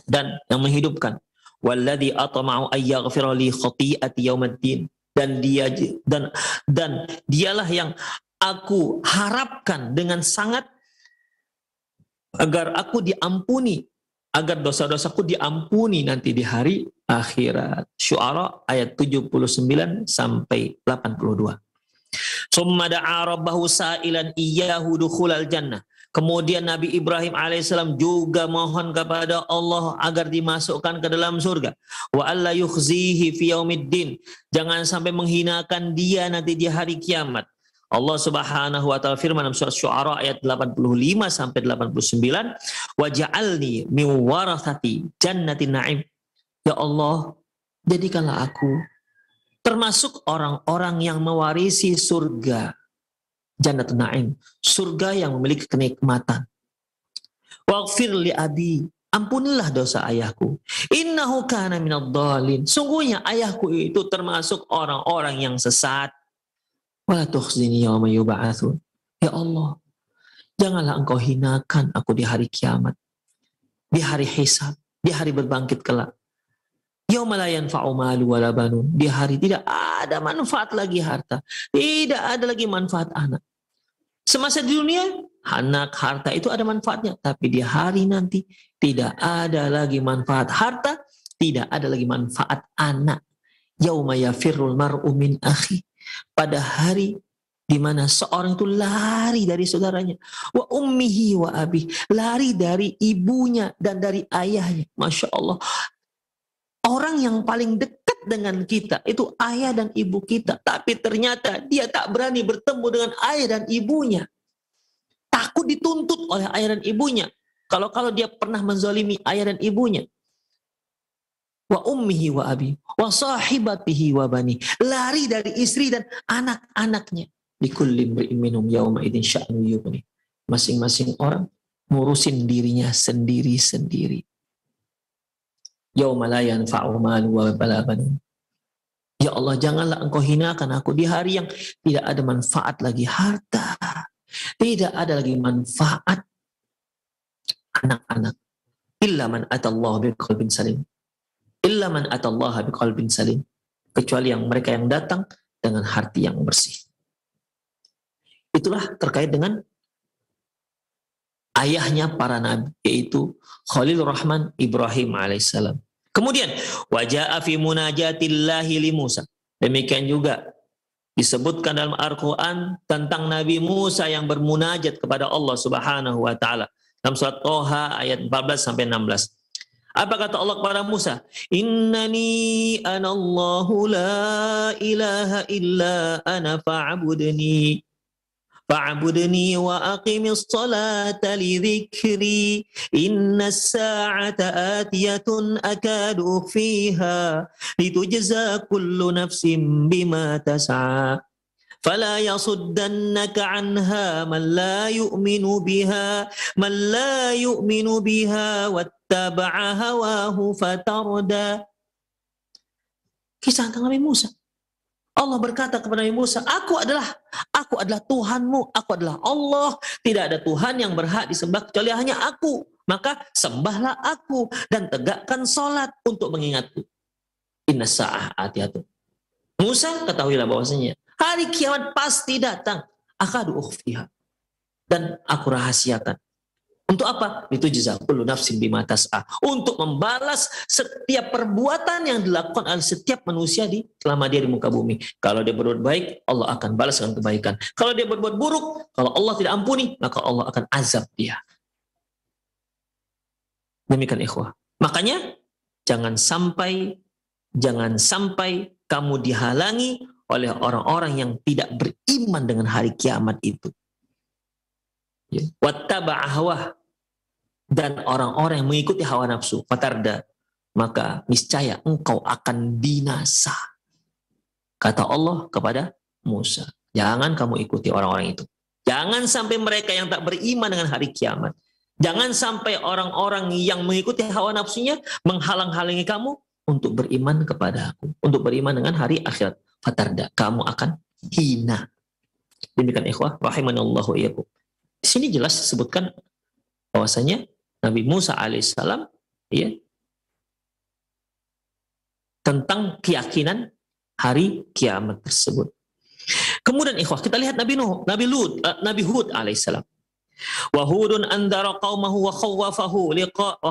dan yang menghidupkan. Walladzi atma'u ayyaghfira li khati'ati yaumiddin. Dan dialah yang aku harapkan dengan sangat agar aku diampuni, agar dosa-dosaku diampuni nanti di hari akhirat. Syu'ara ayat 79 sampai 82. Summa da'a rabbahu sa'ilan iyyahu dukhulal jannah. Kemudian Nabi Ibrahim alaihissalam juga mohon kepada Allah agar dimasukkan ke dalam surga. Wa alla yukhzihi fi yaumiddin. Jangan sampai menghinakan dia nanti di hari kiamat. Allah Subhanahu wa taala firman dalam surat Syu'ara ayat 85 sampai 89, wa ja'alni min warathati jannatin na'im. Ya Allah, jadikanlah aku termasuk orang-orang yang mewarisi surga Jannatun Na'im, surga yang memiliki kenikmatan. Waghfir li abi, ampunilah dosa ayahku. Innahu kana minadh dhalin. Sungguhnya ayahku itu termasuk orang-orang yang sesat. Wala tukhzini yauma yub'atsun. Ya Allah, janganlah engkau hinakan aku di hari kiamat, di hari hisab, di hari berbangkit kelak. Yauma la yanfa'u malu wala banun. Di hari tidak ada manfaat lagi harta, tidak ada lagi manfaat anak. Semasa di dunia, anak, harta itu ada manfaatnya, tapi di hari nanti tidak ada lagi manfaat harta, tidak ada lagi manfaat anak. Yauma yafirrul mar'u min akhi. Pada hari di mana seorang itu lari dari saudaranya, wa ummihi wa abi, lari dari ibunya dan dari ayahnya. Masya Allah, orang yang paling dekat dengan kita itu ayah dan ibu kita, tapi ternyata dia tak berani bertemu dengan ayah dan ibunya, takut dituntut oleh ayah dan ibunya kalau dia pernah menzalimi ayah dan ibunya. Wa ummihi wa abi wa sahibatihi wa bani, lari dari istri dan anak-anaknya. Likulli imri'in minhum yawma idzin sya'nu yughni. Masing-masing orang ngurusin dirinya sendiri-sendiri. Yauma la yanfa'u malu wa wala banun. Ya Allah, janganlah engkau hinakan aku di hari yang tidak ada manfaat lagi harta, tidak ada lagi manfaat anak-anak. Illa man atallahu biqalbin salim. Illa man atallaha biqalbin salim. Kecuali yang mereka yang datang dengan hati yang bersih. Itulah terkait dengan ayahnya para nabi, yaitu Khalilur Rahman Ibrahim alaihissalam. Kemudian waja'a fi munajatillahi li Musa. Demikian juga disebutkan dalam Al-Quran tentang Nabi Musa yang bermunajat kepada Allah Subhanahu wa taala. Dalam surat Toha ayat 14 sampai 16. Apa kata Allah kepada Musa? Innani anallahu la ilaha illa ana fa'budni. Fa'budni wa aqimis salata li dhikri. Innas sa'ata atiyatun akadu fiha. Litujza kullu nafsin bima tas'a. فلا يصدنك عنها من لا يؤمن بها واتبع هواه فتردى. Kisah tentang Nabi Musa. Allah berkata kepada Nabi Musa, aku adalah Tuhanmu, aku adalah Allah, tidak ada Tuhan yang berhak disembah kecuali hanya aku, maka sembahlah aku dan tegakkan salat untuk mengingatku. Inna sa'ah atiyatun. Musa, ketahuilah bahwasanya hari kiamat pasti datang. Akadu ukhfiha. Dan aku rahasiakan. Untuk apa? Itu kullu nafsin bima tas'a. Untuk membalas setiap perbuatan yang dilakukan oleh setiap manusia selama dia di muka bumi. Kalau dia berbuat baik, Allah akan balas dengan kebaikan. Kalau dia berbuat buruk, kalau Allah tidak ampuni, maka Allah akan azab dia. Demikian ikhwah. Makanya jangan sampai kamu dihalangi oleh orang-orang yang tidak beriman dengan hari kiamat itu. Wattaba'a hawah, dan orang-orang yang mengikuti hawa nafsu, fatarda, maka niscaya engkau akan binasa. Kata Allah kepada Musa, jangan kamu ikuti orang-orang itu. Jangan sampai mereka yang tak beriman dengan hari kiamat Jangan sampai orang-orang yang mengikuti hawa nafsunya menghalang-halangi kamu untuk beriman kepada aku, untuk beriman dengan hari akhirat. Fatarda, kamu akan hina. Demikian ikhwah, rahimanallahu wa iyyakum. Di sini jelas disebutkan bahwasanya Nabi Musa alaihissalam ya, tentang keyakinan hari kiamat tersebut. Kemudian ikhwah, kita lihat Nabi Nuh, Nabi Hud alaihissalam. Wa hudun andara qaumahu wa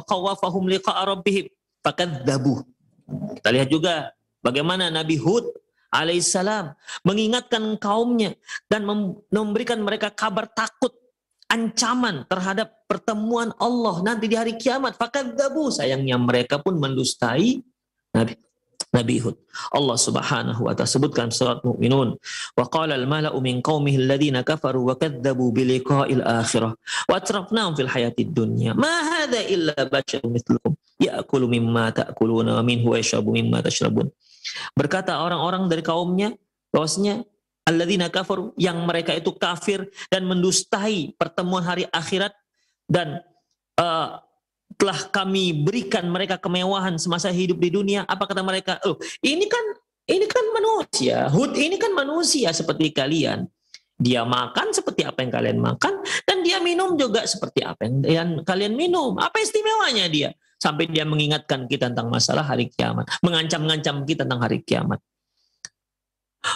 khawwafahum liqa'a rabbihim fakadzabuh. Kita lihat juga bagaimana Nabi Hud alaihissalam mengingatkan kaumnya dan memberikan mereka kabar takut, ancaman terhadap pertemuan Allah nanti di hari kiamat. Fakadzabuh, sayangnya mereka pun mendustai Nabi Hud. Allah Subhanahu wa ta'ala sebutkan surat Mu'minun, wa qala al-mala'u min qaumihi alladhina kafaru wa kadzdzabu bi liqa'il akhirah wa atrafnahum fil hayatid dunya ma hadza illa basharun mithlukum ya'kulu mimma ta'kuluna wa minhu wa yashrabu mimma tashrabun. Berkata orang-orang dari kaumnya bahwasanya alladzina kafaru, yang mereka itu kafir dan mendustai pertemuan hari akhirat, dan telah kami berikan mereka kemewahan semasa hidup di dunia. Apa kata mereka? Oh, ini kan manusia. Hud ini kan manusia seperti kalian. Dia makan seperti apa yang kalian makan, dan dia minum juga seperti apa yang kalian minum. Apa istimewanya dia? Sampai dia mengingatkan kita tentang masalah hari kiamat, mengancam-ngancam kita tentang hari kiamat.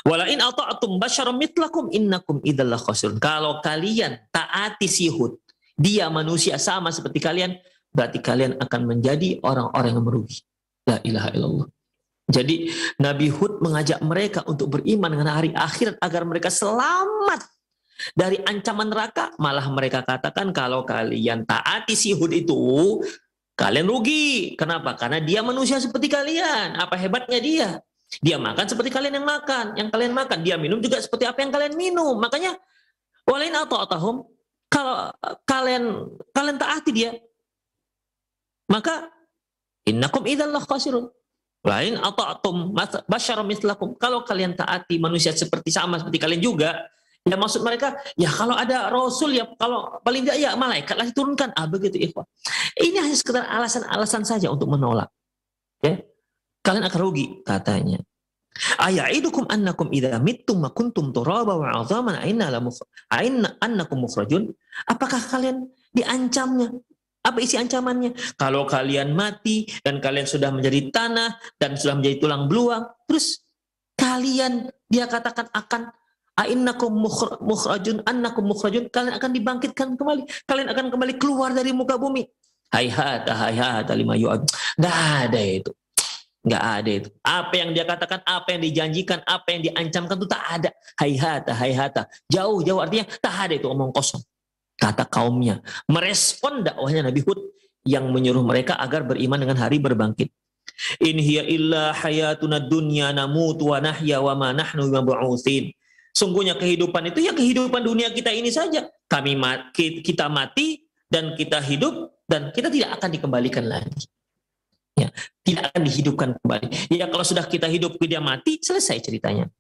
Walain ata'tum basyaram mitlakum innakum idzal khasirun. Kalau kalian taati si Hud, dia manusia sama seperti kalian, berarti kalian akan menjadi orang-orang yang merugi. La ilaha illallah. Jadi Nabi Hud mengajak mereka untuk beriman dengan hari akhirat agar mereka selamat dari ancaman neraka. Malah mereka katakan kalau kalian taati si Hud itu, kalian rugi. Kenapa? Karena dia manusia seperti kalian. Apa hebatnya dia? Dia makan seperti kalian yang kalian makan. Dia minum juga seperti apa yang kalian minum. Makanya walain ata'tahum, kalau kalian taati dia, maka innakum idzal khasirun. Lain ata'tum basyaram mitlakum. Kalau kalian taati manusia sama seperti kalian juga, ya maksud mereka, ya kalau ada rasul, ya kalau paling tidak ya malaikatlah diturunkan. Begitu ikhwah. Ini hanya sekedar alasan-alasan saja untuk menolak. Ya. Kalian akan rugi katanya. Aya'idukum annakum idza mittum wa kuntum turaba wa 'idhaman annakum mukhrajun. Apakah kalian diancamnya? Apa isi ancamannya? Kalau kalian mati dan kalian sudah menjadi tanah dan sudah menjadi tulang belulang, terus kalian, dia katakan akan annakum mukhrajun, kalian akan dibangkitkan kembali, kalian akan kembali keluar dari muka bumi. Hayhata lima yu'ad. Enggak ada itu. Enggak ada itu. Apa yang dia katakan, apa yang dijanjikan, apa yang diancamkan itu tak ada. Hayhata. Jauh artinya tak ada, itu omong kosong. Kata kaumnya, merespon dakwahnya Nabi Hud yang menyuruh mereka agar beriman dengan hari berbangkit. In hiya illa hayatuna dunya namutu wa nahya wa ma nahnu mab'utsin. Sungguhnya kehidupan itu ya kehidupan dunia kita ini saja. Kita mati dan kita hidup dan kita tidak akan dikembalikan lagi. Ya, tidak akan dihidupkan kembali. Ya kalau sudah kita hidup, dia mati, selesai ceritanya.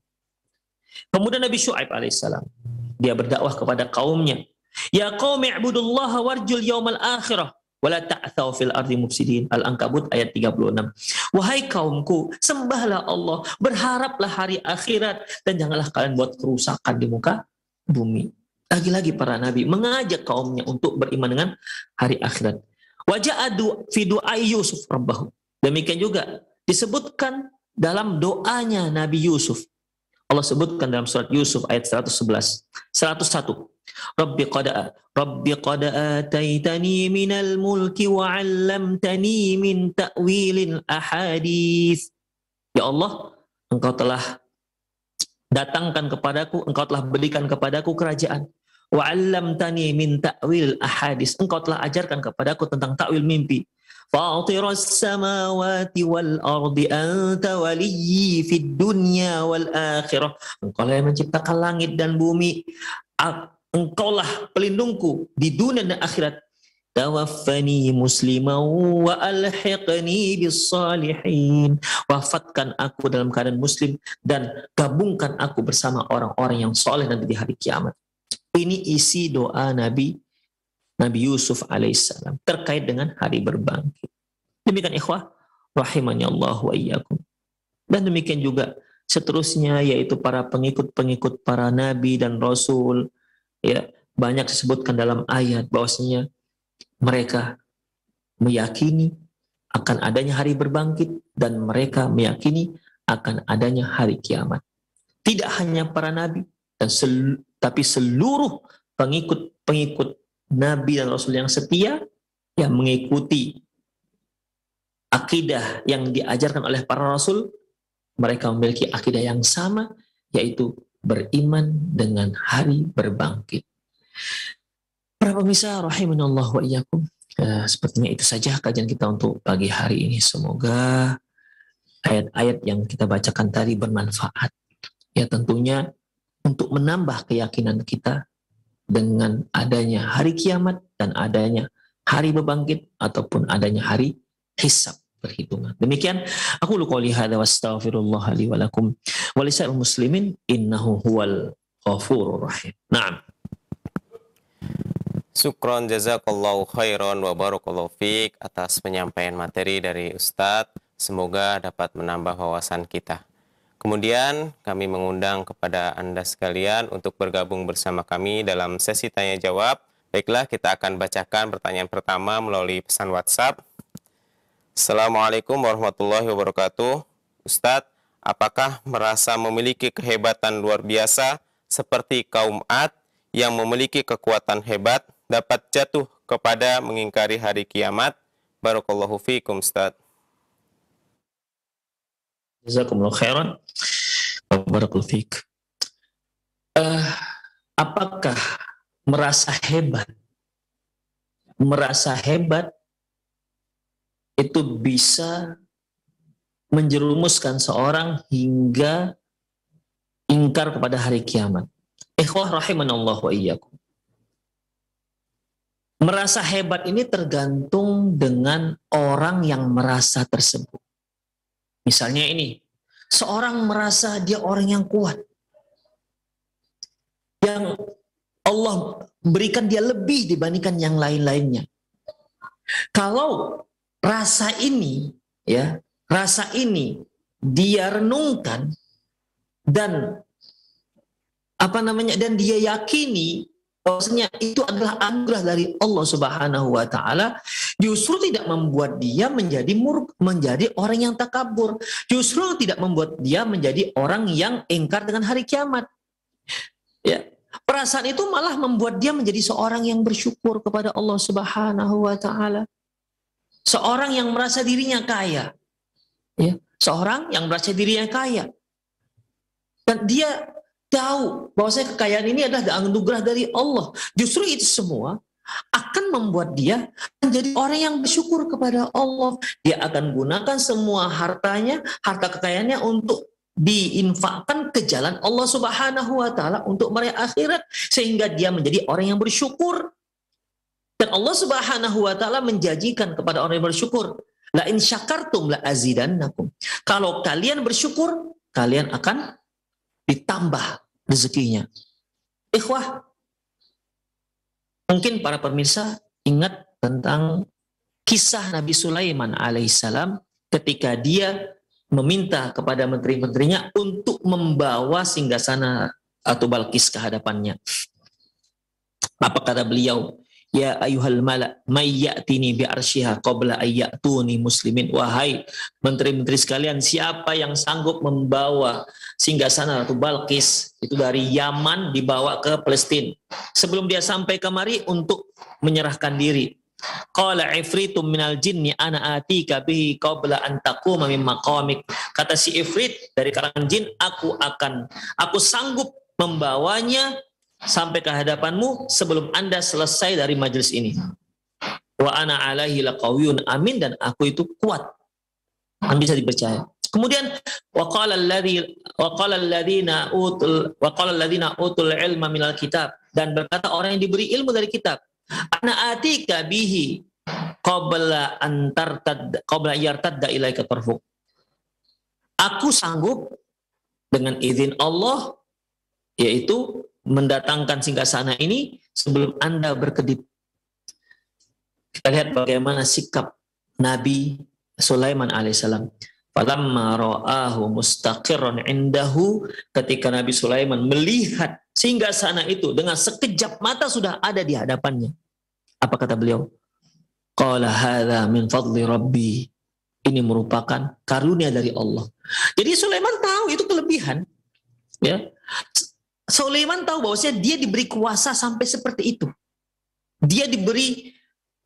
Kemudian Nabi Syu'aib alaihissalam, dia berdakwah kepada kaumnya. Ya qaumi ibudullaha warjul yaumal akhirah wala ta'thaw fil ardi mufsidin. Al-Ankabut ayat 36. Wahai kaumku, sembahlah Allah, berharaplah hari akhirat, dan janganlah kalian buat kerusakan di muka bumi. Lagi-lagi para nabi mengajak kaumnya untuk beriman dengan hari akhirat. Waja'adu fi du'ai Yusuf rabbahu. Demikian juga disebutkan dalam doanya Nabi Yusuf. Allah sebutkan dalam surat Yusuf ayat 111, 101. Rabbi qad ataitani minal mulki wa 'allamtani min ta'wilil ahadits. Ya Allah, Engkau telah datangkan kepadaku, Engkau telah berikan kepadaku kerajaan. Wa 'allamtani min ta'wil ahadits. Engkau telah ajarkan kepadaku tentang ta'wil mimpi. Fatiras samawati wal ardi anta waliyyi fid dunya wal akhirah. Engkau yang menciptakan langit dan bumi. Engkaulah pelindungku di dunia dan akhirat. Tawaffani musliman wa alhiqni bis salihin. Wafatkan aku dalam keadaan muslim dan gabungkan aku bersama orang-orang yang soleh nanti di hari kiamat. Ini isi doa Nabi Nabi Yusuf alaihissalam terkait dengan hari berbangkit. Demikian ikhwah, rahimani Allah wa iyyakum. Dan demikian juga seterusnya, yaitu para pengikut-pengikut para nabi dan rasul, ya, banyak disebutkan dalam ayat bahwasanya mereka meyakini akan adanya hari berbangkit dan mereka meyakini akan adanya hari kiamat. Tidak hanya para nabi dan tapi seluruh pengikut-pengikut nabi dan rasul yang setia yang mengikuti akidah yang diajarkan oleh para rasul, mereka memiliki akidah yang sama, yaitu beriman dengan hari berbangkit. Para pemirsa rahimanallah wa iyyakum, sepertinya itu saja kajian kita untuk pagi hari ini. Semoga ayat-ayat yang kita bacakan tadi bermanfaat, ya, tentunya untuk menambah keyakinan kita dengan adanya hari kiamat dan adanya hari berbangkit ataupun adanya hari hisab, perhitungan. Demikian aku qouli hadza wa astaghfirullah li wa lakum wa lisa'il muslimin innahu huwal ghafurur rahim. Naam. Syukron jazakallahu khairan wa barakallahu fiik atas penyampaian materi dari Ustadz. Semoga dapat menambah wawasan kita. Kemudian kami mengundang kepada Anda sekalian untuk bergabung bersama kami dalam sesi tanya jawab. Baiklah, kita akan bacakan pertanyaan pertama melalui pesan WhatsApp. Assalamualaikum warahmatullahi wabarakatuh. Ustadz, apakah merasa memiliki kehebatan luar biasa seperti kaum Ad yang memiliki kekuatan hebat dapat jatuh kepada mengingkari hari kiamat? Barakallahu fiikum, Ustaz. Jazakumullah khairan. Barakallahu fiik. Apakah merasa hebat? Merasa hebat itu bisa menjerumuskan seorang hingga ingkar kepada hari kiamat. Ikhwah rahimanallah wa iyyakum. Merasa hebat ini tergantung dengan orang yang merasa tersebut. Misalnya ini, seorang merasa dia orang yang kuat, yang Allah berikan dia lebih dibandingkan yang lain-lainnya. Kalau rasa ini, ya, rasa ini dia renungkan dan dan dia yakini bahwasanya itu adalah anugerah dari Allah Subhanahu wa taala, justru tidak membuat dia menjadi orang yang takabur, justru tidak membuat dia menjadi orang yang ingkar dengan hari kiamat. Ya, perasaan itu malah membuat dia menjadi seorang yang bersyukur kepada Allah Subhanahu wa taala. Seorang yang merasa dirinya kaya. Ya, seorang yang merasa dirinya kaya. Dan dia tahu bahwasanya kekayaan ini adalah anugerah dari Allah. Justru itu semua akan membuat dia menjadi orang yang bersyukur kepada Allah. Dia akan gunakan semua hartanya, harta kekayaannya untuk diinfakkan ke jalan Allah Subhanahu wa taala untuk meraih akhirat, sehingga dia menjadi orang yang bersyukur. Dan Allah Subhanahu wa taala menjanjikan kepada orang yang bersyukur, la in syakartum la azidannakum. Kalau kalian bersyukur, kalian akan ditambah rezekinya. Ikhwah, mungkin para pemirsa ingat tentang kisah Nabi Sulaiman alaihissalam ketika dia meminta kepada menteri-menterinya untuk membawa singgasana atau Balkis ke hadapannya. Apa kata beliau? Ya ayuhal mala may ya'tini bi arsyiha qabla ayyatuni muslimin. Wahai menteri-menteri sekalian, siapa yang sanggup membawa singgasana Ratu Balkis itu dari Yaman dibawa ke Palestina sebelum dia sampai kemari untuk menyerahkan diri? Qala ifritum minal jinni ana atika bihi qabla an taquma min maqamik. Kata si ifrit dari kalangan jin, aku sanggup membawanya sampai ke hadapanmu sebelum Anda selesai dari majelis ini. Wa ana alaihi laqawiyyun amin, dan aku itu kuat, bisa dipercaya. Kemudian waqala alladziina utul ilma minal kitab, dan berkata orang yang diberi ilmu dari kitab, ana atika bihi qabla yartadda ilaika tarfuk. Aku sanggup dengan izin Allah, yaitu mendatangkan singgasana ini sebelum Anda berkedip. Kita lihat bagaimana sikap Nabi Sulaiman alaihissalam. Falamma ra'ahu mustaqirran indahu, ketika Nabi Sulaiman melihat sehingga sana itu dengan sekejap mata sudah ada di hadapannya. Apa kata beliau? Qala hadza min fadli rabbi. Ini merupakan karunia dari Allah. Jadi Sulaiman tahu itu kelebihan. Ya. Sulaiman tahu bahwasanya dia diberi kuasa sampai seperti itu. Dia diberi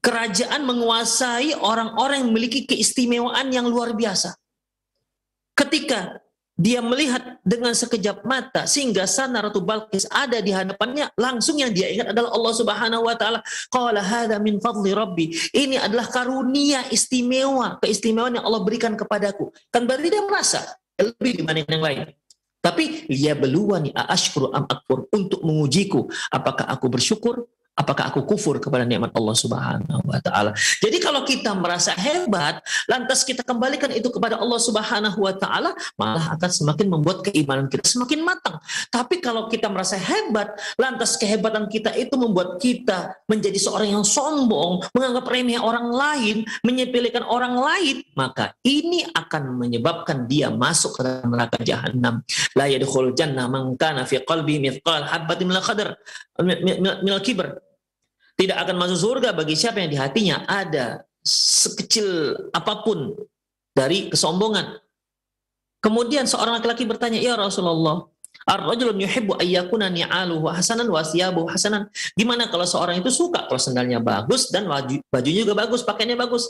kerajaan menguasai orang-orang yang memiliki keistimewaan yang luar biasa. Ketika dia melihat dengan sekejap mata sehingga sana Ratu Balqis ada di hadapannya, langsung yang dia ingat adalah Allah Subhanahu wa taala. Qala hadza min fadli rabbi. Ini adalah karunia istimewa, keistimewaan yang Allah berikan kepadaku. Kan berarti dia merasa lebih dibanding yang lain. Tapi liyabluwani aashkuru am akfur, untuk mengujiku apakah aku bersyukur, apakah aku kufur kepada nikmat Allah Subhanahu wa taala. Jadi kalau kita merasa hebat, lantas kita kembalikan itu kepada Allah Subhanahu wa taala, malah akan semakin membuat keimanan kita semakin matang. Tapi kalau kita merasa hebat, lantas kehebatan kita itu membuat kita menjadi seorang yang sombong, menganggap remeh orang lain, menyepelekan orang lain, maka ini akan menyebabkan dia masuk ke dalam neraka jahanam. La yadkhulul jannah man kana fi qalbi mithqal habatin minal kibr. Tidak akan masuk surga bagi siapa yang di hatinya ada sekecil apapun dari kesombongan. Kemudian seorang laki-laki bertanya, "Ya Rasulullah, ar-rajulun yuhibbu ayyakuna ni'aluhu hasanan wa siyabuhu hasanan." Gimana kalau seorang itu suka kalau sandalnya bagus dan bajunya juga bagus, pakaiannya bagus?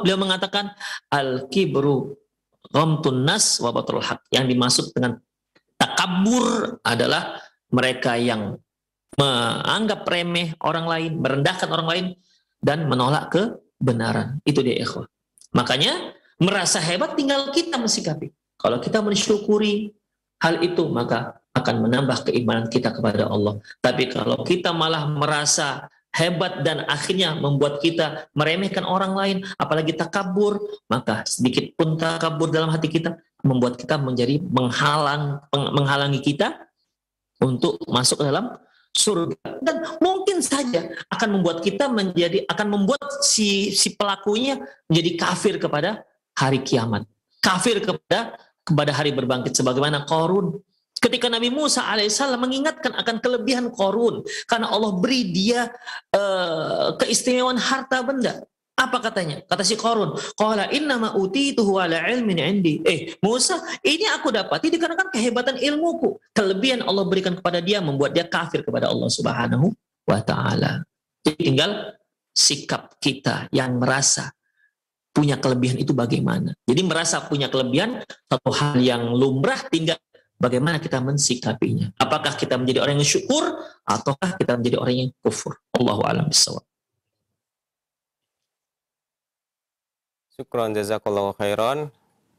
Beliau mengatakan, "Al-kibru ghamtun nas wa batrul haq." Yang dimaksud dengan takabur adalah mereka yang menganggap remeh orang lain, merendahkan orang lain, dan menolak kebenaran. Itu dia ikhwah. Makanya merasa hebat tinggal kita mensikapi. Kalau kita mensyukuri hal itu, maka akan menambah keimanan kita kepada Allah. Tapi kalau kita malah merasa hebat dan akhirnya membuat kita meremehkan orang lain, apalagi takabur, maka sedikit pun takabur dalam hati kita membuat kita menjadi menghalangi kita untuk masuk ke dalam surga, dan mungkin saja akan membuat kita membuat si pelakunya menjadi kafir kepada hari kiamat, kafir kepada hari berbangkit, sebagaimana Qarun. Ketika Nabi Musa alaihissalam mengingatkan akan kelebihan Qarun karena Allah beri dia keistimewaan harta benda. Apa katanya? Kata si Qarun, qala innama utituhu ala ilmin indi. Musa, ini aku dapati dikarenakan kehebatan ilmuku. Kelebihan Allah berikan kepada dia membuat dia kafir kepada Allah Subhanahu wa taala. Jadi tinggal sikap kita yang merasa punya kelebihan itu bagaimana. Jadi merasa punya kelebihan satu hal yang lumrah, tinggal bagaimana kita mensikapinya. Apakah kita menjadi orang yang syukur ataukah kita menjadi orang yang kufur? Allahu a'lam bishawab. Syukron jazakallahu khairan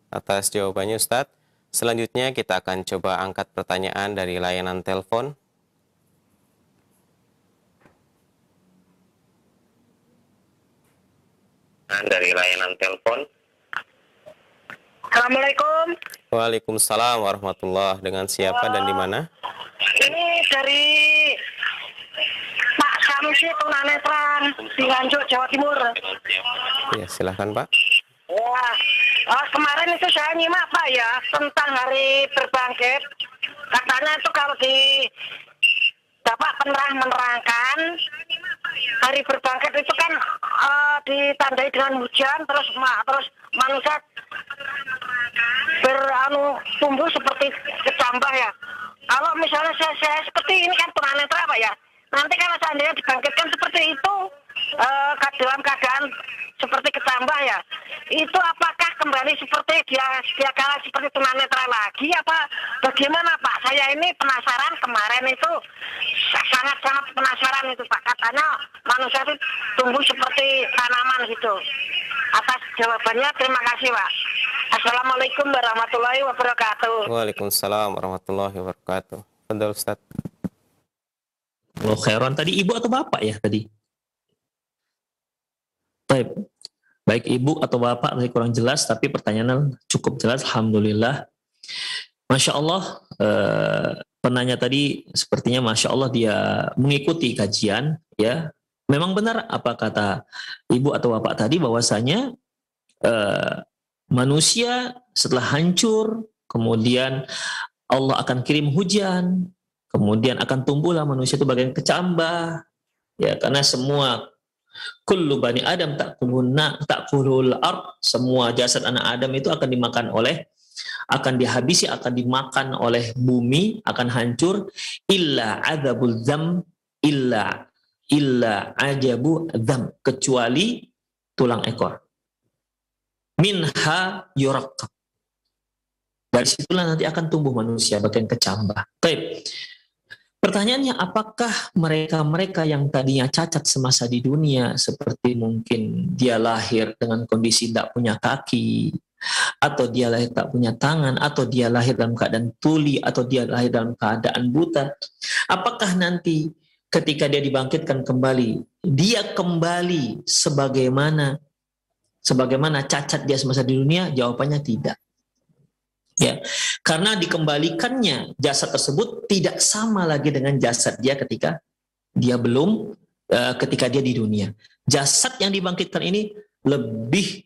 atas jawabannya Ustadz. Selanjutnya kita akan coba angkat pertanyaan dari layanan telepon. Assalamualaikum. Waalaikumsalam warahmatullahi. Dengan siapa dan di mana? Ini dari Pak Samsi Tunanetra di Nganjuk, Jawa Timur. Ya, silahkan Pak. Ya, kemarin itu saya nyimak Pak ya tentang hari berbangkit. Katanya itu kalau di Bapak menerangkan hari berbangkit itu kan ditandai dengan hujan, terus manusia tumbuh seperti kecambah ya. Kalau misalnya saya seperti ini kan tunanetra Pak ya, nanti kalau seandainya dibangkitkan seperti itu dalam keadaan seperti kecambah ya, itu apakah kembali seperti dia kala seperti tunanetra lagi apa bagaimana Pak? Saya ini penasaran, kemarin itu sangat-sangat penasaran itu Pak. Katanya manusia itu tumbuh seperti tanaman gitu. Atas jawabannya terima kasih Pak. Assalamualaikum warahmatullahi wabarakatuh. Waalaikumsalam warahmatullahi wabarakatuh. Fadhil Ustaz. Khairan tadi ibu atau bapak ya tadi? Baik ibu atau bapak tadi kurang jelas, tapi pertanyaannya cukup jelas, alhamdulillah. Masya Allah, penanya tadi sepertinya Masya Allah dia mengikuti kajian ya, Memang benar apa kata ibu atau bapak tadi bahwasanya manusia setelah hancur, kemudian Allah akan kirim hujan, kemudian akan tumbuhlah manusia itu bagian kecambah, ya, karena semua kullu bani Adam takulul ard, semua jasad anak Adam itu akan dihabisi, akan dimakan oleh bumi, akan hancur, illa adzabul dzam, illa ajabu dzam, kecuali tulang ekor. Minha yurakkab. Dari situlah nanti akan tumbuh manusia bagian kecambah. Baik. Pertanyaannya, apakah mereka yang tadinya cacat semasa di dunia, seperti mungkin dia lahir dengan kondisi tidak punya kaki, atau dia lahir tak punya tangan, atau dia lahir dalam keadaan tuli, atau dia lahir dalam keadaan buta, apakah nanti ketika dia dibangkitkan kembali, dia kembali sebagaimana cacat dia semasa di dunia? Jawabannya tidak. Ya, karena dikembalikannya jasad tersebut tidak sama lagi dengan jasad dia ketika dia di dunia. Jasad yang dibangkitkan ini lebih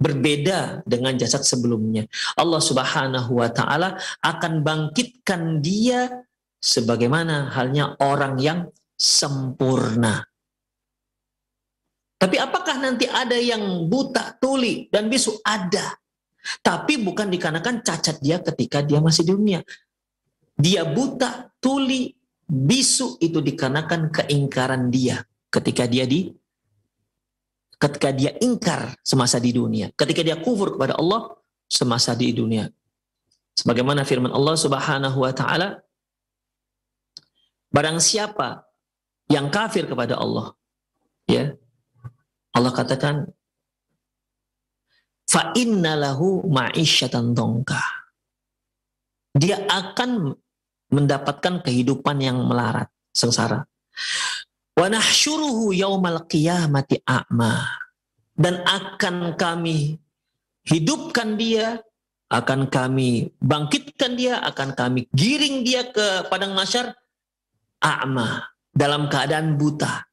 berbeda dengan jasad sebelumnya. Allah Subhanahu wa taala akan bangkitkan dia sebagaimana halnya orang yang sempurna. Tapi apakah nanti ada yang buta, tuli, dan bisu? Ada. Tapi bukan dikarenakan cacat dia ketika dia masih di dunia. Dia buta, tuli, bisu itu dikarenakan keingkaran dia ketika dia ingkar semasa di dunia, ketika dia kufur kepada Allah semasa di dunia. Sebagaimana firman Allah Subhanahu wa taala, barang siapa yang kafir kepada Allah, ya, Allah katakan, fa inna lahu ma'isyatan dongka. Dia akan mendapatkan kehidupan yang melarat, sengsara. Wa nahsyuruhu yaumal qiyamati a'ma. Dan akan kami hidupkan dia, akan kami bangkitkan dia, akan kami giring dia ke padang mahsyar a'ma, dalam keadaan buta.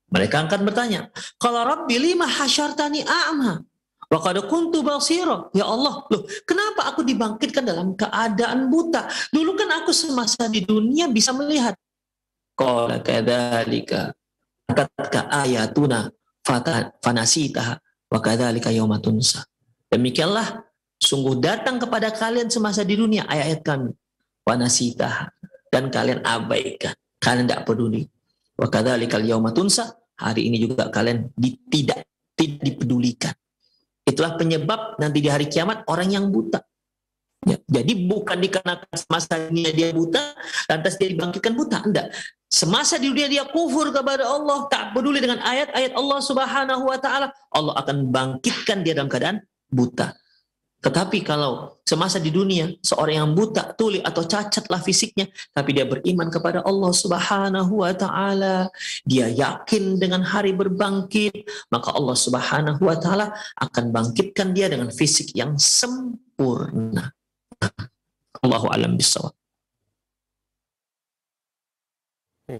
Mereka akan bertanya, "Qala rabbi lima hasyartani a'ma wa qad kuntu basira." Ya Allah, loh, kenapa aku dibangkitkan dalam keadaan buta? Dulu kan aku semasa di dunia bisa melihat. Qala kadzalika atatka ayatuna fanasitaha wa kadzalika yauma tunsa. Demikianlah sungguh datang kepada kalian semasa di dunia ayat-ayat kami, fanasitaha, dan kalian abaikan, kalian tidak peduli. Wa kadzalika yauma tunsa, hari ini juga kalian tidak dipedulikan. Itulah penyebab nanti di hari kiamat orang yang buta. Ya, jadi bukan dikarenakan semasa dunia dia buta, lantas dia dibangkitkan buta. Enggak. Semasa di dunia dia kufur kepada Allah, tak peduli dengan ayat-ayat Allah Subhanahu wa taala, Allah akan bangkitkan dia dalam keadaan buta. Tetapi kalau semasa di dunia seorang yang buta, tuli, atau cacatlah fisiknya, tapi dia beriman kepada Allah Subhanahu wa taala, dia yakin dengan hari berbangkit, maka Allah Subhanahu wa taala akan bangkitkan dia dengan fisik yang sempurna. Allahu a'lam bishawab.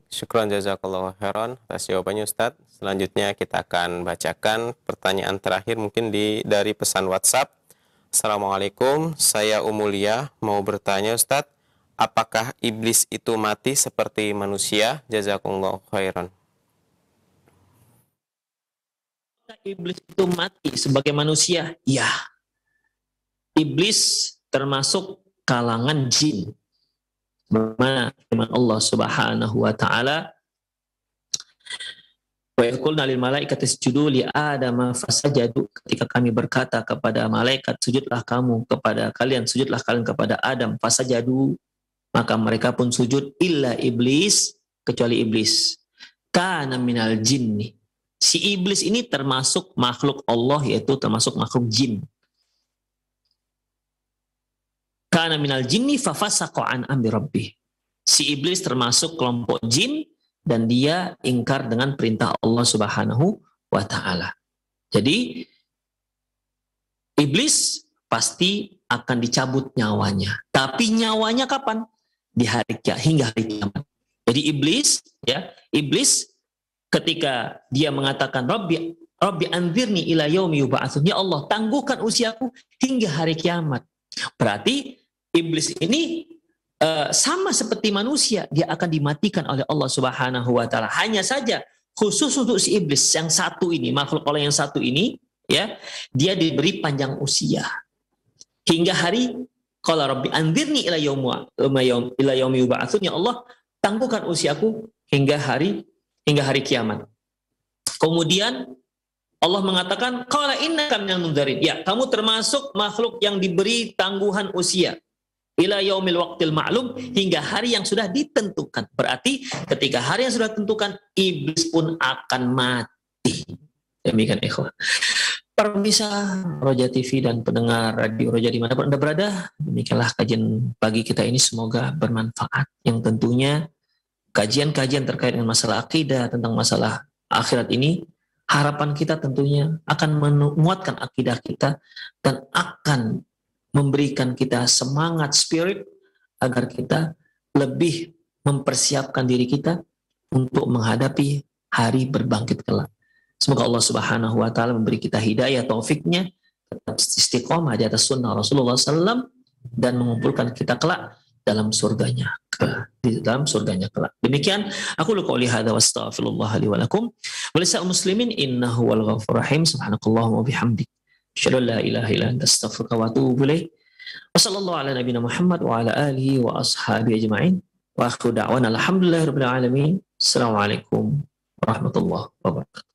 Syukran jazakallahu khairan atas jawabannya Ustadz. Selanjutnya kita akan bacakan pertanyaan terakhir mungkin dari pesan WhatsApp. Assalamualaikum, saya Umulia mau bertanya Ustadz, apakah iblis itu mati seperti manusia? Jazakumullahu khairan. Iblis itu mati sebagai manusia? Ya. Iblis termasuk kalangan jin. Bagaimana firman Allah Subhanahu wa taala, wa yaqulna lil malaikati isjudu li adama fasajadu, ketika kami berkata kepada malaikat, sujudlah kalian kepada Adam, fasajadu, maka mereka pun sujud, illa iblis, kecuali iblis, kana minal jinni. Si iblis ini termasuk makhluk Allah, yaitu termasuk makhluk jin. Kana minal jinni fafasaqa an amri rabbih. Si iblis termasuk kelompok jin dan dia ingkar dengan perintah Allah Subhanahu wa taala. Jadi iblis pasti akan dicabut nyawanya. Tapi nyawanya kapan? Di hari kiamat, hingga hari kiamat. Jadi iblis ketika dia mengatakan Rabbi anzirni ila yaumi yub'atsun, ya Allah tangguhkan usiaku hingga hari kiamat. Berarti iblis ini sama seperti manusia, dia akan dimatikan oleh Allah Subhanahu wa taala. Hanya saja khusus untuk si iblis yang satu ini, makhluk Allah yang satu ini, ya, dia diberi panjang usia hingga hari qala rabbi anzirni ila yaumi yub'atsun, ya Allah tangguhkan usiaku hingga hari kiamat. Kemudian Allah mengatakan qala innaka minal mundzirin, ya kamu termasuk makhluk yang diberi tangguhan usia ila yaumil waqtil ma'lum, hingga hari yang sudah ditentukan. Berarti ketika hari yang sudah ditentukan, iblis pun akan mati. Demikian ikhwan. Pemirsa Roja TV dan pendengar Radio Roja dimanapun Anda berada, demikianlah kajian pagi kita ini, semoga bermanfaat. Yang tentunya kajian-kajian terkait dengan masalah akidah, tentang masalah akhirat ini, harapan kita tentunya akan menguatkan akidah kita dan akan memberikan kita semangat spirit agar kita lebih mempersiapkan diri kita untuk menghadapi hari berbangkit kelak. Semoga Allah Subhanahu wa taala memberi kita hidayah taufiknya, tetap istiqomah di atas sunnah Rasulullah SAW, dan mengumpulkan kita kelak dalam surganya, di dalam surganya kelak. Demikian aku qouli hadza wa astaghfirullah li wa lakum wa lisa'il muslimin innahu wal ghafurur rahim. Subhanakallahumma wa bihamdik asyhadu an la ilaha illa anta astaghfiruka wa atubu ilaik. Wa sallallahu ala nabiyyina Muhammad wa ala alihi wa ashabihi ajma'in. Wa akhiru da'wana alhamdulillahirabbil alamin. Assalamualaikum warahmatullahi wabarakatuh.